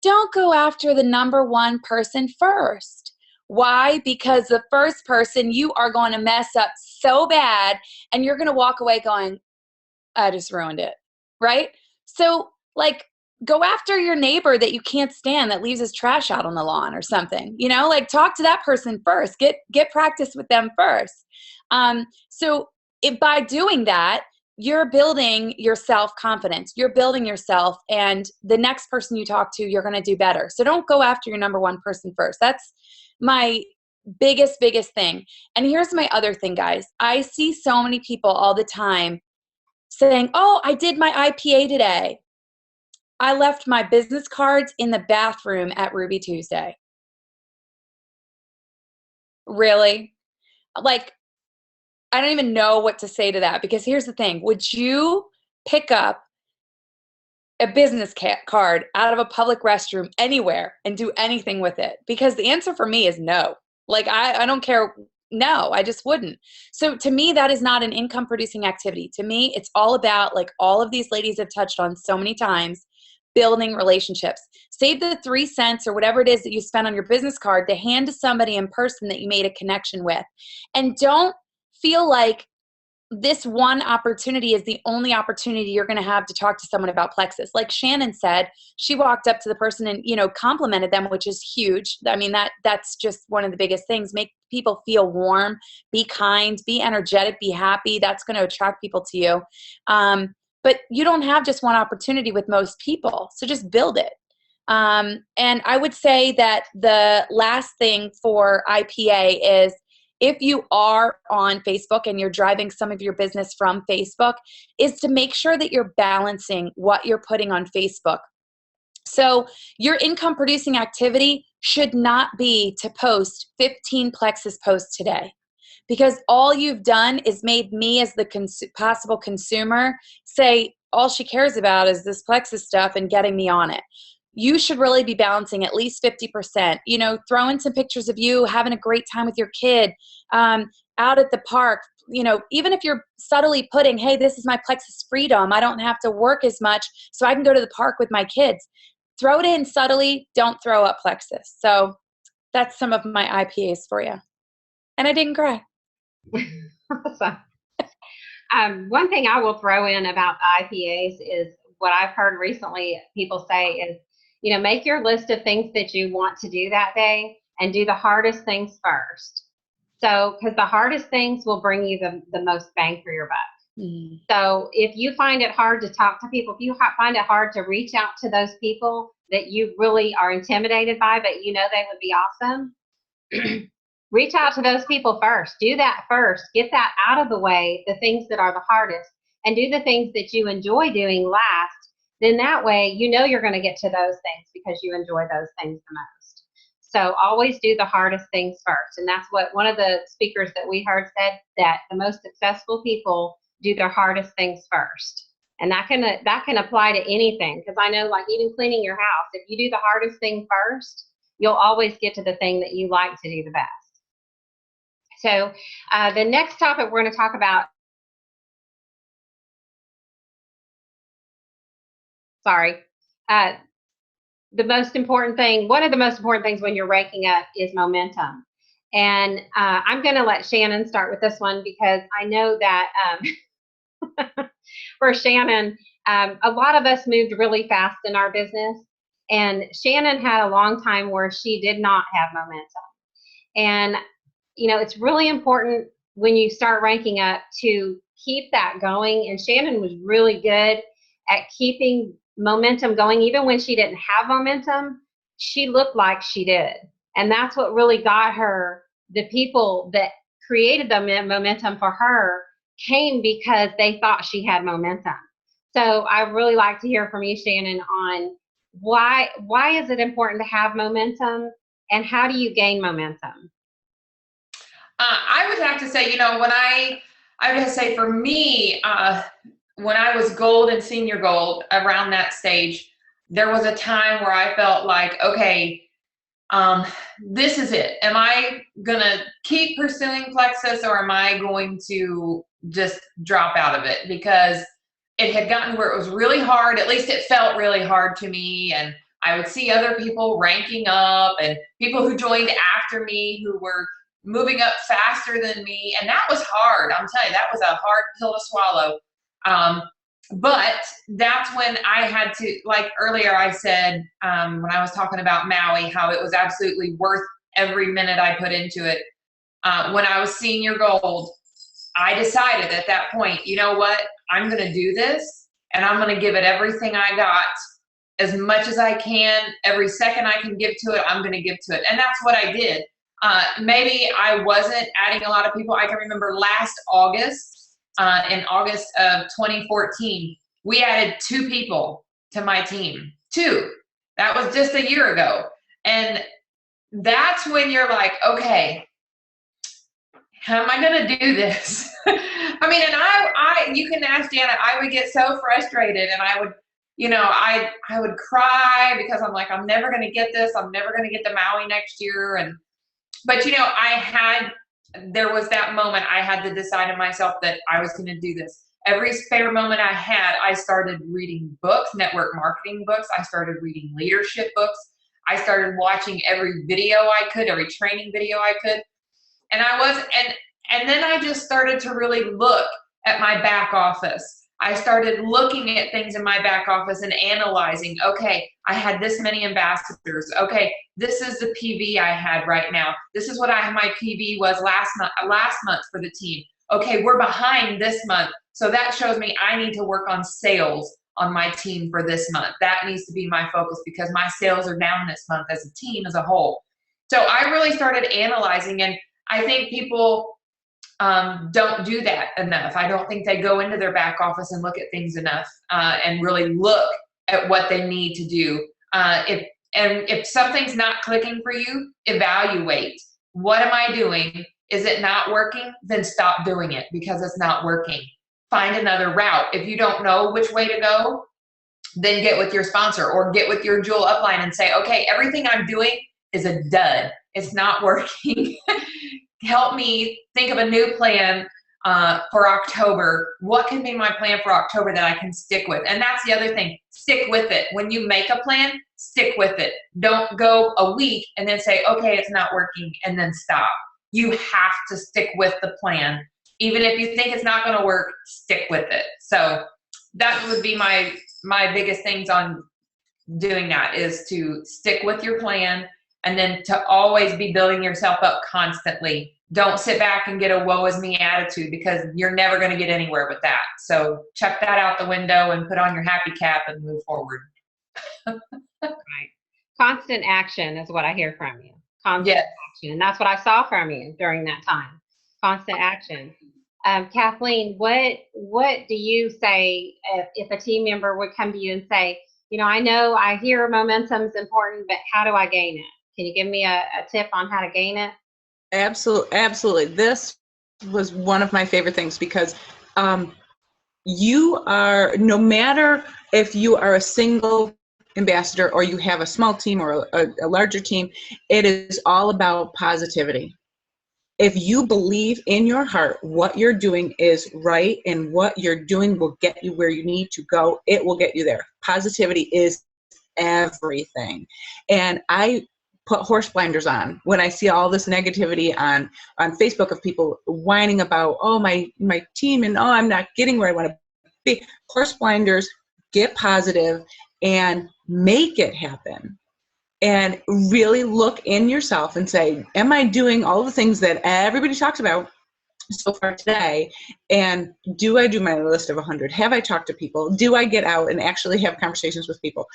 don't go after the number one person first. Why? Because the first person you are going to mess up so bad, and you're going to walk away going, I just ruined it, right? So go after your neighbor that you can't stand that leaves his trash out on the lawn or something, talk to that person first, get practice with them first. So by doing that, you're building your self-confidence, you're building yourself, and the next person you talk to, you're going to do better. So don't go after your number one person first. That's my biggest thing. And here's my other thing, guys. I see so many people all the time saying, oh, I did my IPA today. I left my business cards in the bathroom at Ruby Tuesday. Really? I don't even know what to say to that, because here's the thing. Would you pick up a business card out of a public restroom anywhere and do anything with it? Because the answer for me is no. I don't care. No, I just wouldn't. So to me, that is not an income producing activity. To me, it's all about, like all of these ladies have touched on so many times, building relationships. Save the 3 cents or whatever it is that you spend on your business card to hand to somebody in person that you made a connection with. And don't feel like this one opportunity is the only opportunity you're going to have to talk to someone about Plexus. Like Shannon said, she walked up to the person and, complimented them, which is huge. I mean, that's just one of the biggest things. Make people feel warm, be kind, be energetic, be happy. That's going to attract people to you. But you don't have just one opportunity with most people. So just build it. And I would say that the last thing for IPA is, if you are on Facebook and you're driving some of your business from Facebook, is to make sure that you're balancing what you're putting on Facebook. So your income producing activity should not be to post 15 Plexus posts today, because all you've done is made me as the possible consumer say all she cares about is this Plexus stuff and getting me on it. You should really be balancing at least 50%. Throw in some pictures of you having a great time with your kid, out at the park. Even if you're subtly putting, hey, this is my Plexus freedom. I don't have to work as much, so I can go to the park with my kids. Throw it in subtly. Don't throw up Plexus. So that's some of my IPAs for you. And I didn't cry. Awesome. One thing I will throw in about IPAs is what I've heard recently people say is, make your list of things that you want to do that day and do the hardest things first. So, because the hardest things will bring you the most bang for your buck. So if you find it hard to talk to people, if you find it hard to reach out to those people that you really are intimidated by, but you know they would be awesome, reach out to those people first. Do that first. Get that out of the way, the things that are the hardest, and do the things that you enjoy doing last. Then that way, you know you're going to get to those things because you enjoy those things the most. So always do the hardest things first. And that's what one of the speakers that we heard said, that the most successful people do their hardest things first. And that can apply to anything, because I know, like, even cleaning your house, if you do the hardest thing first, you'll always get to the thing that you like to do the best. So the next topic we're going to talk about, the most important thing, one of the most important things when you're ranking up is momentum. And I'm going to let Shannon start with this one, because I know that for Shannon, a lot of us moved really fast in our business, and Shannon had a long time where she did not have momentum. And, you know, it's really important when you start ranking up to keep that going. And Shannon was really good at keeping momentum going. Even when she didn't have momentum, she looked like she did. And that's what really got her. The people that created the momentum for her came because they thought she had momentum. So I really like to hear from you, Shannon, on why is it important to have momentum, and how do you gain momentum? I would have to say, you know, I would have to say for me, when I was gold and senior gold, around that stage, there was a time where I felt like, okay, this is it. Am I going to keep pursuing Plexus, or am I going to just drop out of it? Because it had gotten where it was really hard. At least it felt really hard to me. And I would see other people ranking up, and people who joined after me who were moving up faster than me. And that was hard. I'm telling you, that was a hard pill to swallow. But that's when I had to, like earlier I said, when I was talking about Maui, how it was absolutely worth every minute I put into it. When I was senior gold, I decided at that point, you know what, I'm going to do this, and I'm going to give it everything I got, as much as I can. Every second I can give to it, I'm going to give to it. And that's what I did. Maybe I wasn't adding a lot of people. I can remember last August, in August of 2014, we added 2 people to my team. 2. That was just a year ago. And that's when you're like, okay, how am I going to do this? I mean, and I, you can ask Jana, I would get so frustrated, and I would, you know, I would cry, because I'm like, I'm never going to get this. I'm never going to get to Maui next year. But you know, there was that moment I had to decide in myself that I was going to do this. Every spare moment I had, I started reading books, network marketing books. I started reading leadership books. I started watching every video I could, every training video I could. And and then I just started to really look at my back office. I started looking at things in my back office and analyzing, okay, I had this many ambassadors. Okay, this is the PV I had right now. This is what my PV was last month for the team. Okay, we're behind this month. So that shows me I need to work on sales on my team for this month. That needs to be my focus, because my sales are down this month as a team as a whole. So I really started analyzing, and I think people don't do that enough. I don't think they go into their back office and look at things enough, and really look at what they need to do. If something's not clicking for you, evaluate. What am I doing? Is it not working? Then stop doing it, because it's not working. Find another route. If you don't know which way to go, then get with your sponsor or get with your jewel upline and say, okay, everything I'm doing is a dud. It's not working. Help me think of a new plan for October. What can be my plan for October that I can stick with? And that's the other thing. Stick with it. When you make a plan, stick with it. Don't go a week and then say, okay, it's not working, and then stop. You have to stick with the plan. Even if you think it's not going to work, stick with it. So that would be my biggest things on doing that, is to stick with your plan, and then to always be building yourself up constantly. don't sit back and get a woe is me attitude, because you're never going to get anywhere with that. So chuck that out the window and put on your happy cap and move forward. Right. Constant action is what I hear from you. Constant Yes. action. And that's what I saw from you during that time. Constant action. Kathleen, what do you say if a team member would come to you and say, I hear momentum's important, but how do I gain it? Can you give me a tip on how to gain it? Absolutely. This was one of my favorite things, because you are, no matter if you are a single ambassador or you have a small team or a larger team, it is all about positivity. If you believe in your heart what you're doing is right and what you're doing will get you where you need to go, it will get you there. Positivity is everything. And I put horse blinders on when I see all this negativity on Facebook of people whining about, oh, my team, and oh, I'm not getting where I want to be. Horse blinders, get positive and make it happen. And really look in yourself and say, am I doing all the things that everybody talks about so far today? And do I do my list of 100? Have I talked to people? Do I get out and actually have conversations with people?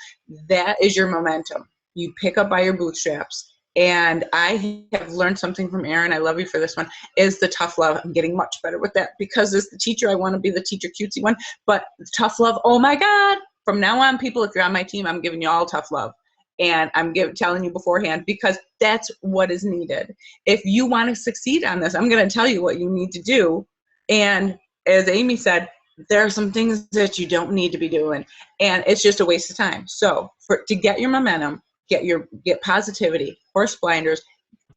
That is your momentum. You pick up by your bootstraps. And I have learned something from Erin, I love you for this one, is the tough love. I'm getting much better with that, because as the teacher, I want to be the teacher cutesy one, but tough love, oh my God. From now on, people, if you're on my team, I'm giving you all tough love. And I'm telling you beforehand, because that's what is needed. If you want to succeed on this, I'm going to tell you what you need to do. And as Amy said, there are some things that you don't need to be doing, and it's just a waste of time. So to get your momentum, get positivity, horse blinders,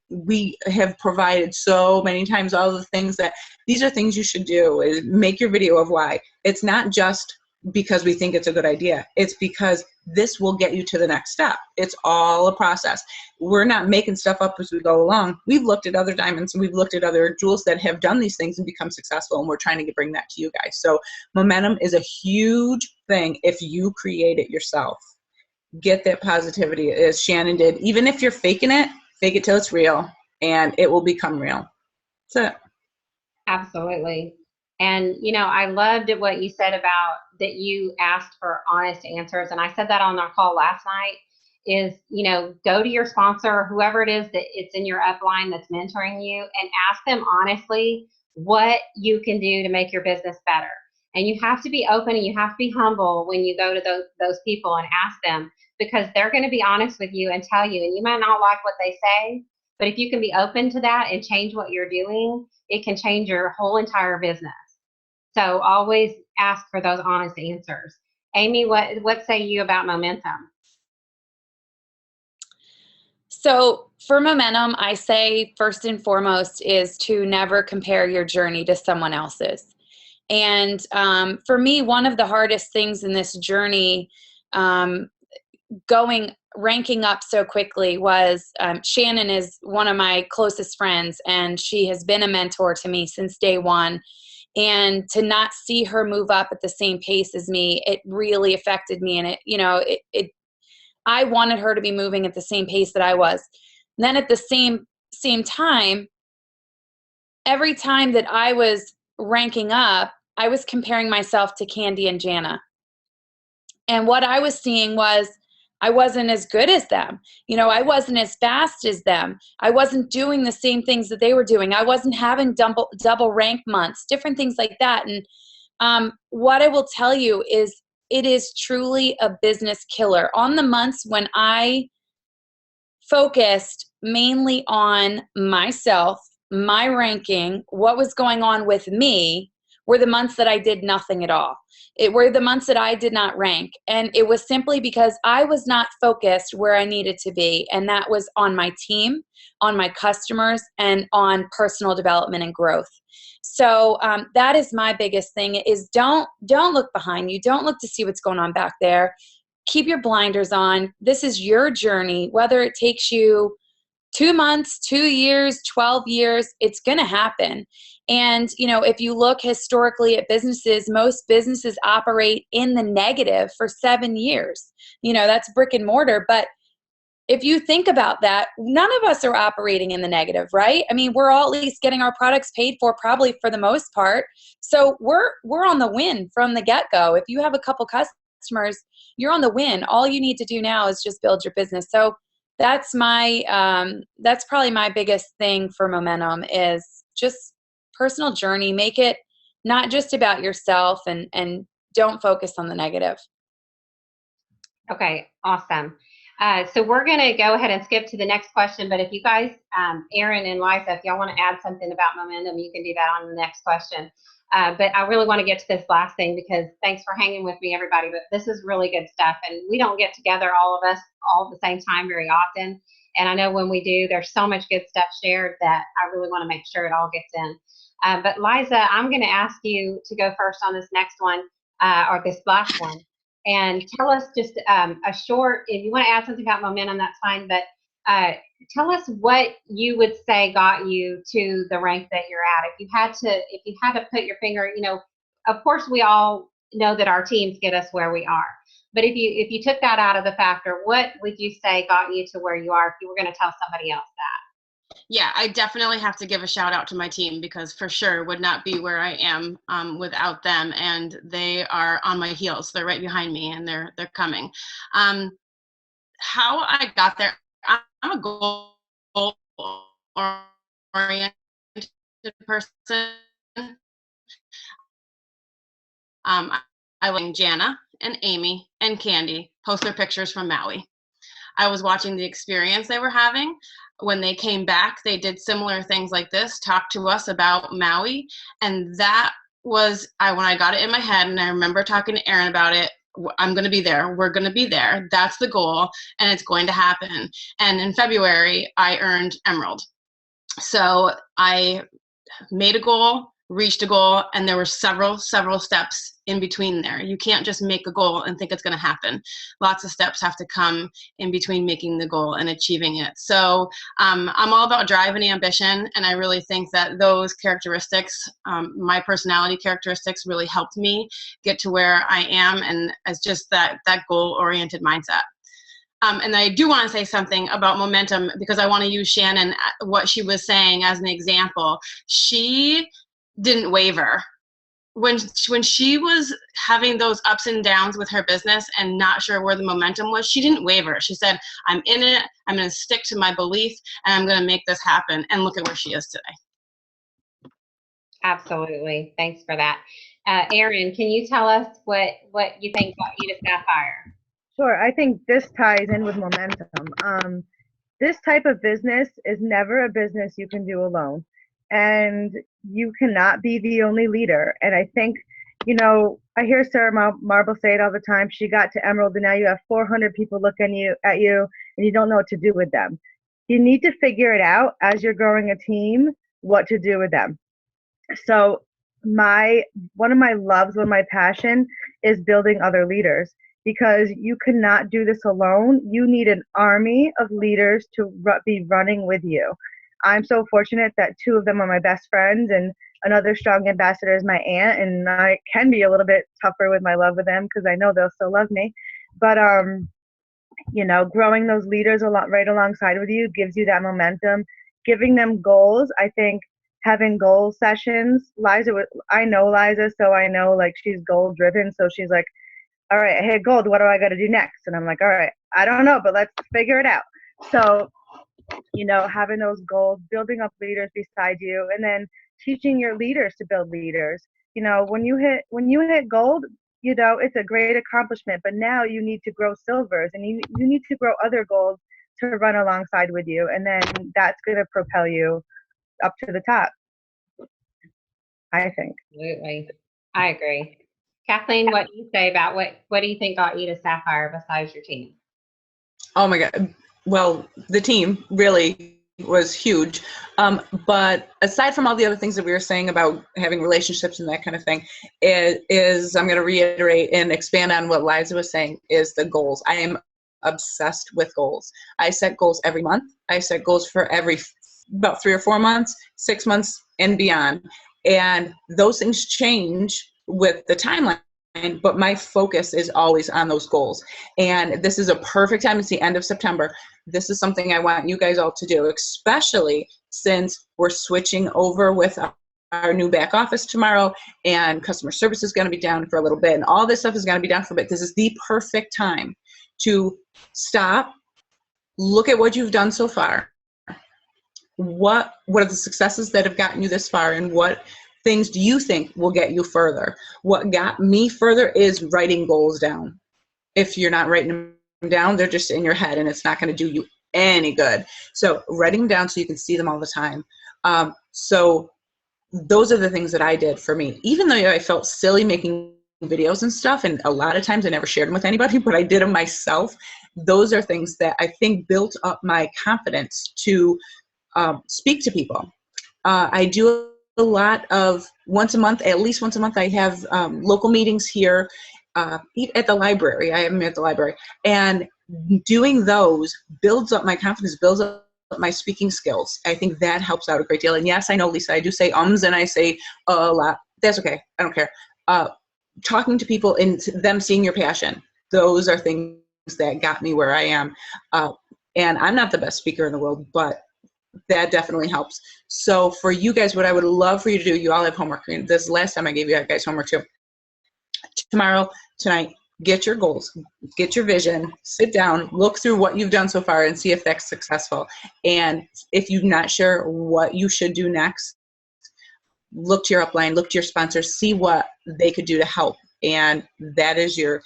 we have provided so many times all the things that these are things you should do. Is make your video of why. It's not just because we think it's a good idea. It's because this will get you to the next step. It's all a process. We're not making stuff up as we go along. We've looked at other diamonds and we've looked at other jewels that have done these things and become successful, and we're trying to bring that to you guys. So momentum is a huge thing if you create it yourself. Get that positivity, as Shannon did. Even if you're faking it, fake it till it's real, and it will become real. That's it. Absolutely. And, I loved what you said about that you asked for honest answers. And I said that on our call last night is, go to your sponsor or whoever it is that it's in your upline that's mentoring you, and ask them honestly what you can do to make your business better. And you have to be open and you have to be humble when you go to those people and ask them, because they're going to be honest with you and tell you, and you might not like what they say, but if you can be open to that and change what you're doing, it can change your whole entire business. So always ask for those honest answers. Amy, what say you about momentum? So for momentum, I say first and foremost is to never compare your journey to someone else's. And for me, one of the hardest things in this journey, ranking up so quickly, was Shannon is one of my closest friends, and she has been a mentor to me since day one. And to not see her move up at the same pace as me, it really affected me. And I wanted her to be moving at the same pace that I was. And then at the same time, every time that I was ranking up, I was comparing myself to Candy and Jana. And what I was seeing was I wasn't as good as them. I wasn't as fast as them. I wasn't doing the same things that they were doing. I wasn't having double rank months, different things like that. And what I will tell you is it is truly a business killer. On the months when I focused mainly on myself, my ranking, what was going on with me, were the months that I did nothing at all. It were the months that I did not rank. And it was simply because I was not focused where I needed to be. And that was on my team, on my customers, and on personal development and growth. So that is my biggest thing, is don't look behind you. Don't look to see what's going on back there. Keep your blinders on. This is your journey. Whether it takes you 2 months, 2 years, 12 years, it's going to happen. And, if you look historically at businesses, most businesses operate in the negative for 7 years. That's brick and mortar. But if you think about that, none of us are operating in the negative, right? I mean, we're all at least getting our products paid for, probably for the most part. So we're on the win from the get-go. If you have a couple customers, you're on the win. All you need to do now is just build your business. So that's that's probably my biggest thing for momentum, is just personal journey. Make it not just about yourself, and don't focus on the negative. Okay, awesome. So we're going to go ahead and skip to the next question, but if you guys, Erin and Liza, if y'all want to add something about momentum, you can do that on the next question. But I really want to get to this last thing, because thanks for hanging with me, everybody, but this is really good stuff, and we don't get together, all of us, all at the same time very often. And I know when we do, there's so much good stuff shared that I really want to make sure it all gets in. But Liza, I'm going to ask you to go first on this next one, or this last one. And tell us just a short, if you want to add something about momentum, that's fine, but tell us what you would say got you to the rank that you're at. If you had to put your finger, you know, of course we all know that our teams get us where we are. But if you took that out of the factor, what would you say got you to where you are if you were going to tell somebody else that? Yeah, I definitely have to give a shout out to my team, because for sure would not be where I am without them, and they are on my heels. They're right behind me, and they're coming. How I got there, I'm a goal-oriented person. I like Jana and Amy and Candy post their pictures from Maui. I was watching the experience they were having. When they came back, they did similar things like this, talked to us about Maui. And that was, when I got it in my head, and I remember talking to Erin about it, I'm going to be there. We're going to be there. That's the goal, and it's going to happen. And in February, I earned Emerald. So I made a goal, reached a goal, and there were several steps in between there. You can't just make a goal and think it's going to happen. Lots of steps have to come in between making the goal and achieving it. So I'm all about drive and ambition, and I really think that those characteristics, my personality characteristics, really helped me get to where I am, and as just that goal-oriented mindset. And I do want to say something about momentum, because I want to use Shannon, what she was saying, as an example. She didn't waver. When she was having those ups and downs with her business and not sure where the momentum was, she didn't waver. She said, I'm in it, I'm going to stick to my belief, and I'm going to make this happen. And look at where she is today. Absolutely. Thanks for that. Erin, can you tell us what you think got you to Sapphire? Sure. I think this ties in with momentum. This type of business is never a business you can do alone. And you cannot be the only leader. And I think, you know, I hear Sarah Marble say it all the time. She got to Emerald, and now you have 400 people looking at you, and you don't know what to do with them. You need to figure it out as you're growing a team, what to do with them. So one of my passion is building other leaders, because you cannot do this alone. You need an army of leaders to be running with you. I'm so fortunate that 2 of them are my best friends, and another strong ambassador is my aunt, and I can be a little bit tougher with my love with them, because I know they'll still love me. But you know, growing those leaders right alongside with you gives you that momentum. Giving them goals, I think having goal sessions. I know Liza, so I know, like, she's goal driven, so she's like, all right, I hit gold, what do I got to do next? And I'm like, all right, I don't know, but let's figure it out. So, you know, having those goals, building up leaders beside you, and then teaching your leaders to build leaders. You know, when you hit gold, you know, it's a great accomplishment, but now you need to grow silvers, and you need to grow other golds to run alongside with you, and then that's going to propel you up to the top, I think. Absolutely. I agree. Kathleen, what do you say about what do you think got you to Sapphire besides your team? Oh my God. Well, the team really was huge. But aside from all the other things that we were saying about having relationships and that kind of thing, is I'm going to reiterate and expand on what Liza was saying, is the goals. I am obsessed with goals. I set goals every month. I set goals for about 3 or 4 months, 6 months, and beyond. And those things change with the timeline but my focus is always on those goals. And this is a perfect time. It's the end of September. This is something I want you guys all to do, especially since we're switching over with our new back office tomorrow, and customer service is going to be down for a little bit, and all this stuff is going to be down for a bit. This is the perfect time to stop, look at what you've done so far. What are the successes that have gotten you this far, and what things do you think will get you further? What got me further is writing goals down. If you're not writing them down, they're just in your head, and it's not going to do you any good. So writing them down so you can see them all the time. So those are the things that I did for me. Even though I felt silly making videos and stuff, and a lot of times I never shared them with anybody, but I did them myself. Those are things that I think built up my confidence to speak to people. I do a lot of at least once a month, I have local meetings here at the library. I am at the library. And doing those builds up my confidence, builds up my speaking skills. I think that helps out a great deal. And yes, I know, Lisa, I do say and I say a lot. That's okay. I don't care. Talking to people and them seeing your passion, those are things that got me where I am. And I'm not the best speaker in the world, but that definitely helps. So for you guys, what I would love for you to do, you all have homework. This last time I gave you guys homework too. Tomorrow, tonight, get your goals, get your vision, sit down, look through what you've done so far and see if that's successful. And if you're not sure what you should do next, look to your upline, look to your sponsors, see what they could do to help. And that is your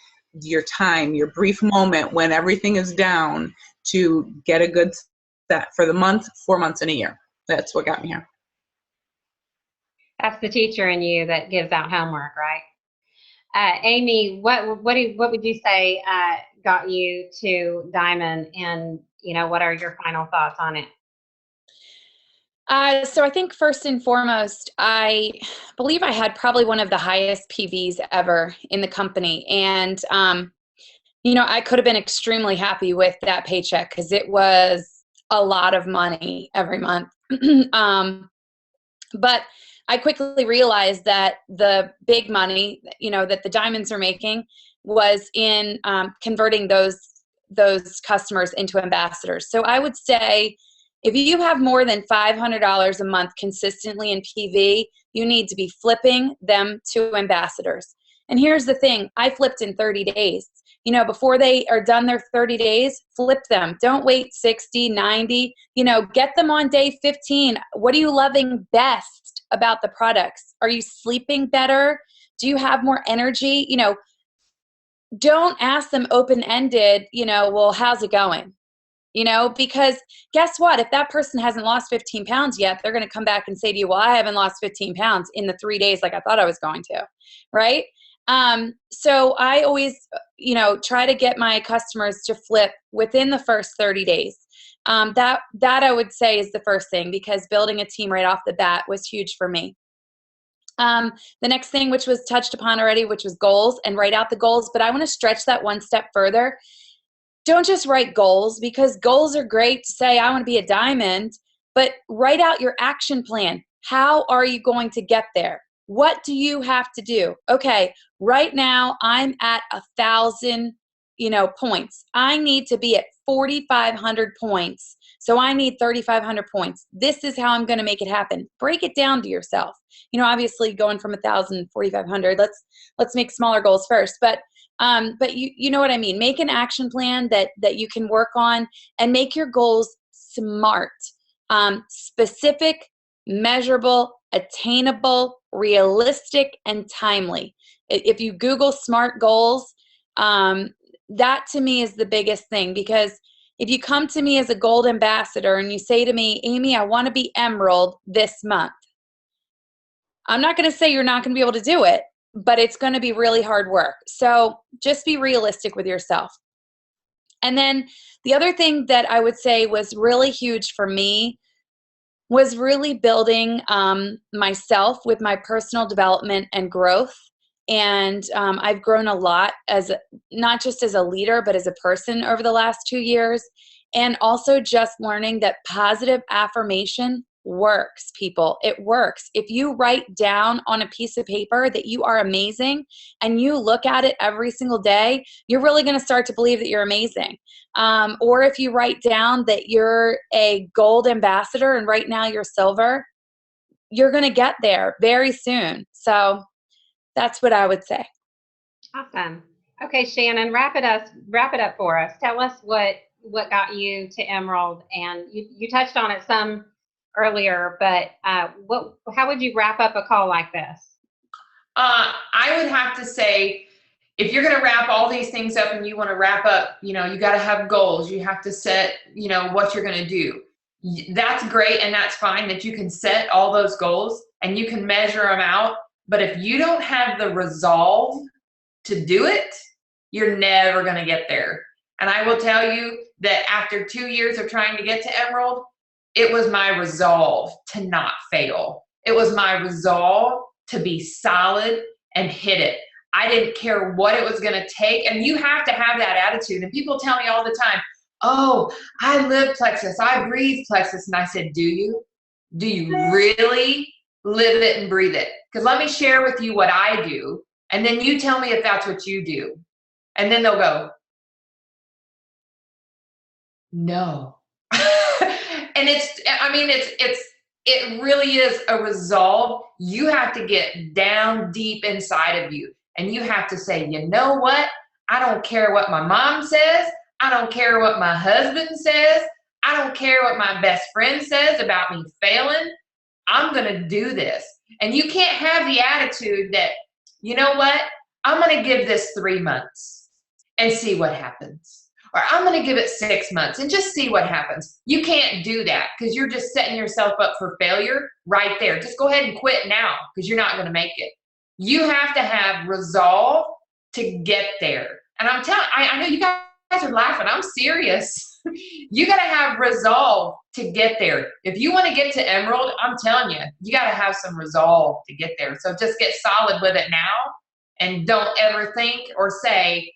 time, your brief moment when everything is down to get a good set for the month, 4 months, and a year. That's what got me here. That's the teacher in you that gives out homework, right? Amy, what would you say got you to Diamond, and what are your final thoughts on it? So I think first and foremost, I believe I had probably one of the highest PVs ever in the company. And, I could have been extremely happy with that paycheck because it was a lot of money every month. But I quickly realized that the big money, that the Diamonds are making was in converting those customers into ambassadors. So I would say if you have more than $500 a month consistently in PV, you need to be flipping them to ambassadors. And here's the thing, I flipped in 30 days. Before they are done their 30 days, flip them. Don't wait 60, 90, get them on day 15. What are you loving best about the products? Are you sleeping better? Do you have more energy? Don't ask them open-ended, well, how's it going? Because guess what? If that person hasn't lost 15 pounds yet, they're going to come back and say to you, well, I haven't lost 15 pounds in the 3 days like I thought I was going to, right? So I always, try to get my customers to flip within the first 30 days. That I would say is the first thing, because building a team right off the bat was huge for me. The next thing, which was touched upon already, which was goals, and write out the goals. But I want to stretch that one step further. Don't just write goals, because goals are great to say, I want to be a diamond, but write out your action plan. How are you going to get there? What do you have to do? Okay, right now I'm at 1,000, points. I need to be at 4,500 points. So I need 3,500 points. This is how I'm going to make it happen. Break it down to yourself. Obviously going from 1,000 to 4,500, let's make smaller goals first. But you know what I mean? Make an action plan that you can work on, and make your goals smart, specific, measurable, attainable, realistic, and timely. If you Google SMART goals, that to me is the biggest thing, because if you come to me as a gold ambassador and you say to me, Amy, I want to be emerald this month, I'm not going to say you're not going to be able to do it, but it's going to be really hard work. So just be realistic with yourself. And then the other thing that I would say was really huge for me was really building myself with my personal development and growth. And I've grown a lot not just as a leader, but as a person over the last 2 years. And also just learning that positive affirmation works, people. It works. If you write down on a piece of paper that you are amazing and you look at it every single day, you're really going to start to believe that you're amazing. Or if you write down that you're a gold ambassador and right now you're silver, you're going to get there very soon. So that's what I would say. Awesome. Okay, Shannon, wrap it up for us. Tell us what got you to Emerald, and you touched on it some earlier, but how would you wrap up a call like this? I would have to say, if you're going to wrap all these things up and you want to wrap up, you got to have goals. You have to set, what you're going to do. That's great, and that's fine that you can set all those goals and you can measure them out. But if you don't have the resolve to do it, you're never going to get there. And I will tell you that after 2 years of trying to get to Emerald, it was my resolve to not fail. It was my resolve to be solid and hit it. I didn't care what it was going to take. And you have to have that attitude. And people tell me all the time, oh, I live Plexus, I breathe Plexus. And I said, do you? Do you really live it and breathe it? Because let me share with you what I do. And then you tell me if that's what you do. And then they'll go, no. And it really is a resolve. You have to get down deep inside of you. And you have to say, you know what? I don't care what my mom says. I don't care what my husband says. I don't care what my best friend says about me failing. I'm going to do this. And you can't have the attitude that, you know what? I'm going to give this 3 months and see what happens. Or I'm going to give it 6 months and just see what happens. You can't do that because you're just setting yourself up for failure right there. Just go ahead and quit now because you're not going to make it. You have to have resolve to get there. And I'm telling, I know you guys are laughing. I'm serious. You got to have resolve to get there. If you want to get to Emerald, I'm telling you, you got to have some resolve to get there. So just get solid with it now and don't ever think or say,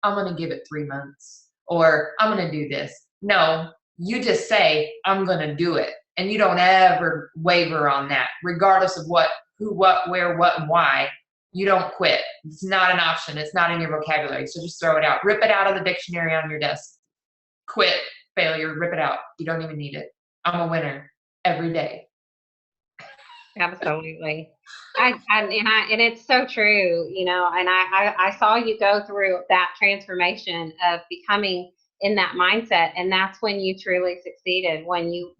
I'm going to give it 3 months or I'm going to do this. No, you just say, I'm going to do it. And you don't ever waver on that, regardless of what, who, what, where, what, and why. You don't quit. It's not an option. It's not in your vocabulary. So just throw it out. Rip it out of the dictionary on your desk. Quit, failure, rip it out. You don't even need it. I'm a winner every day. Absolutely. And it's so true, and I saw you go through that transformation of becoming in that mindset. And that's when you truly succeeded, when you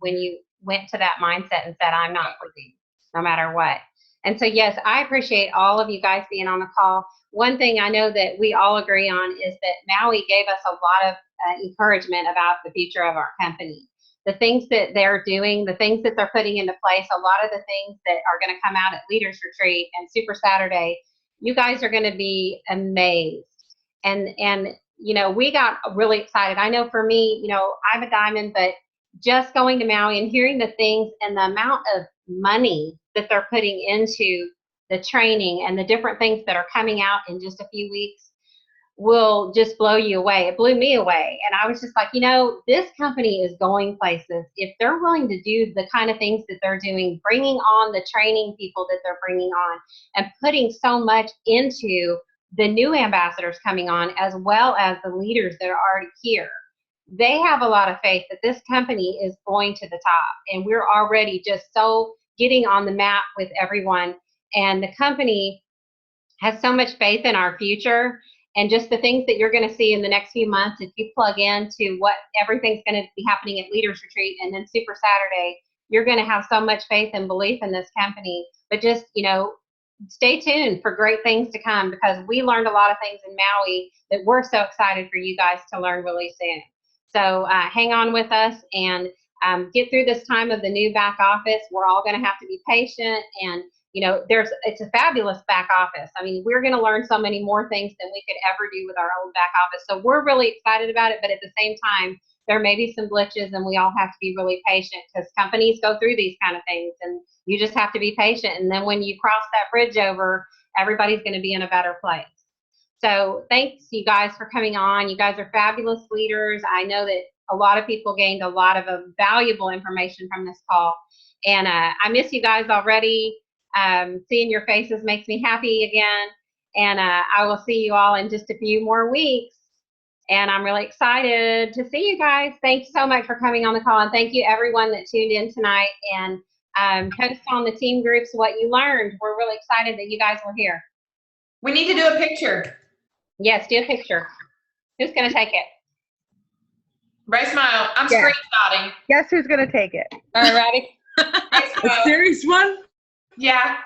went to that mindset and said, I'm not quitting no matter what. And so, yes, I appreciate all of you guys being on the call. One thing I know that we all agree on is that Maui gave us a lot of encouragement about the future of our company. The things that they're doing, the things that they're putting into place, a lot of the things that are going to come out at Leaders Retreat and Super Saturday, you guys are going to be amazed. And we got really excited. I know for me, I'm a diamond, but just going to Maui and hearing the things and the amount of money that they're putting into the training and the different things that are coming out in just a few weeks will just blow you away. It blew me away. And I was just like, this company is going places. If they're willing to do the kind of things that they're doing, bringing on the training people that they're bringing on and putting so much into the new ambassadors coming on, as well as the leaders that are already here, they have a lot of faith that this company is going to the top. And we're already just so getting on the map with everyone. And the company has so much faith in our future. And just the things that you're going to see in the next few months, if you plug into what everything's going to be happening at Leaders Retreat and then Super Saturday, you're going to have so much faith and belief in this company. But just, stay tuned for great things to come, because we learned a lot of things in Maui that we're so excited for you guys to learn really soon. So hang on with us and get through this time of the new back office. We're all going to have to be patient, and it's a fabulous back office. I mean, we're going to learn so many more things than we could ever do with our own back office. So we're really excited about it, but at the same time, there may be some glitches, and we all have to be really patient, because companies go through these kind of things, and you just have to be patient. And then when you cross that bridge over, everybody's going to be in a better place. So thanks, you guys, for coming on. You guys are fabulous leaders. I know that a lot of people gained a lot of valuable information from this call. And I miss you guys already. Seeing your faces makes me happy again. And I will see you all in just a few more weeks. And I'm really excited to see you guys. Thank you so much for coming on the call. And thank you everyone that tuned in tonight. And post on the team groups what you learned. We're really excited that you guys were here. We need to do a picture. Yes, do a picture. Who's going to take it? Right, smile. I'm Yeah. screenshotting. Guess who's gonna take it? All right, ready? Right, A smile. serious one? Yeah.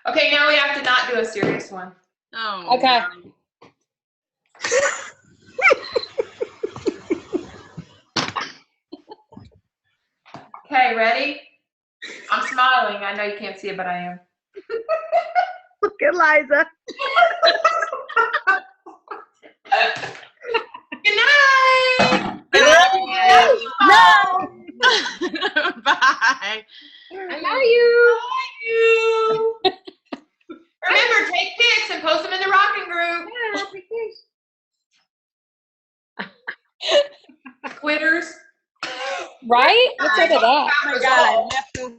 Okay, now we have to not do a serious one. Oh. Okay. Okay, ready? I'm smiling. I know you can't see it, but I am. Look at Liza. Good night. No! Bye. I love you. Thank you. Remember, take pics and post them in the rocking group. Yeah, take Quitters. Right? What's up with that? Oh my God, I laughed so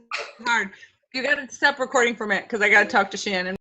hard. You gotta stop recording for a minute because I gotta talk to Shannon.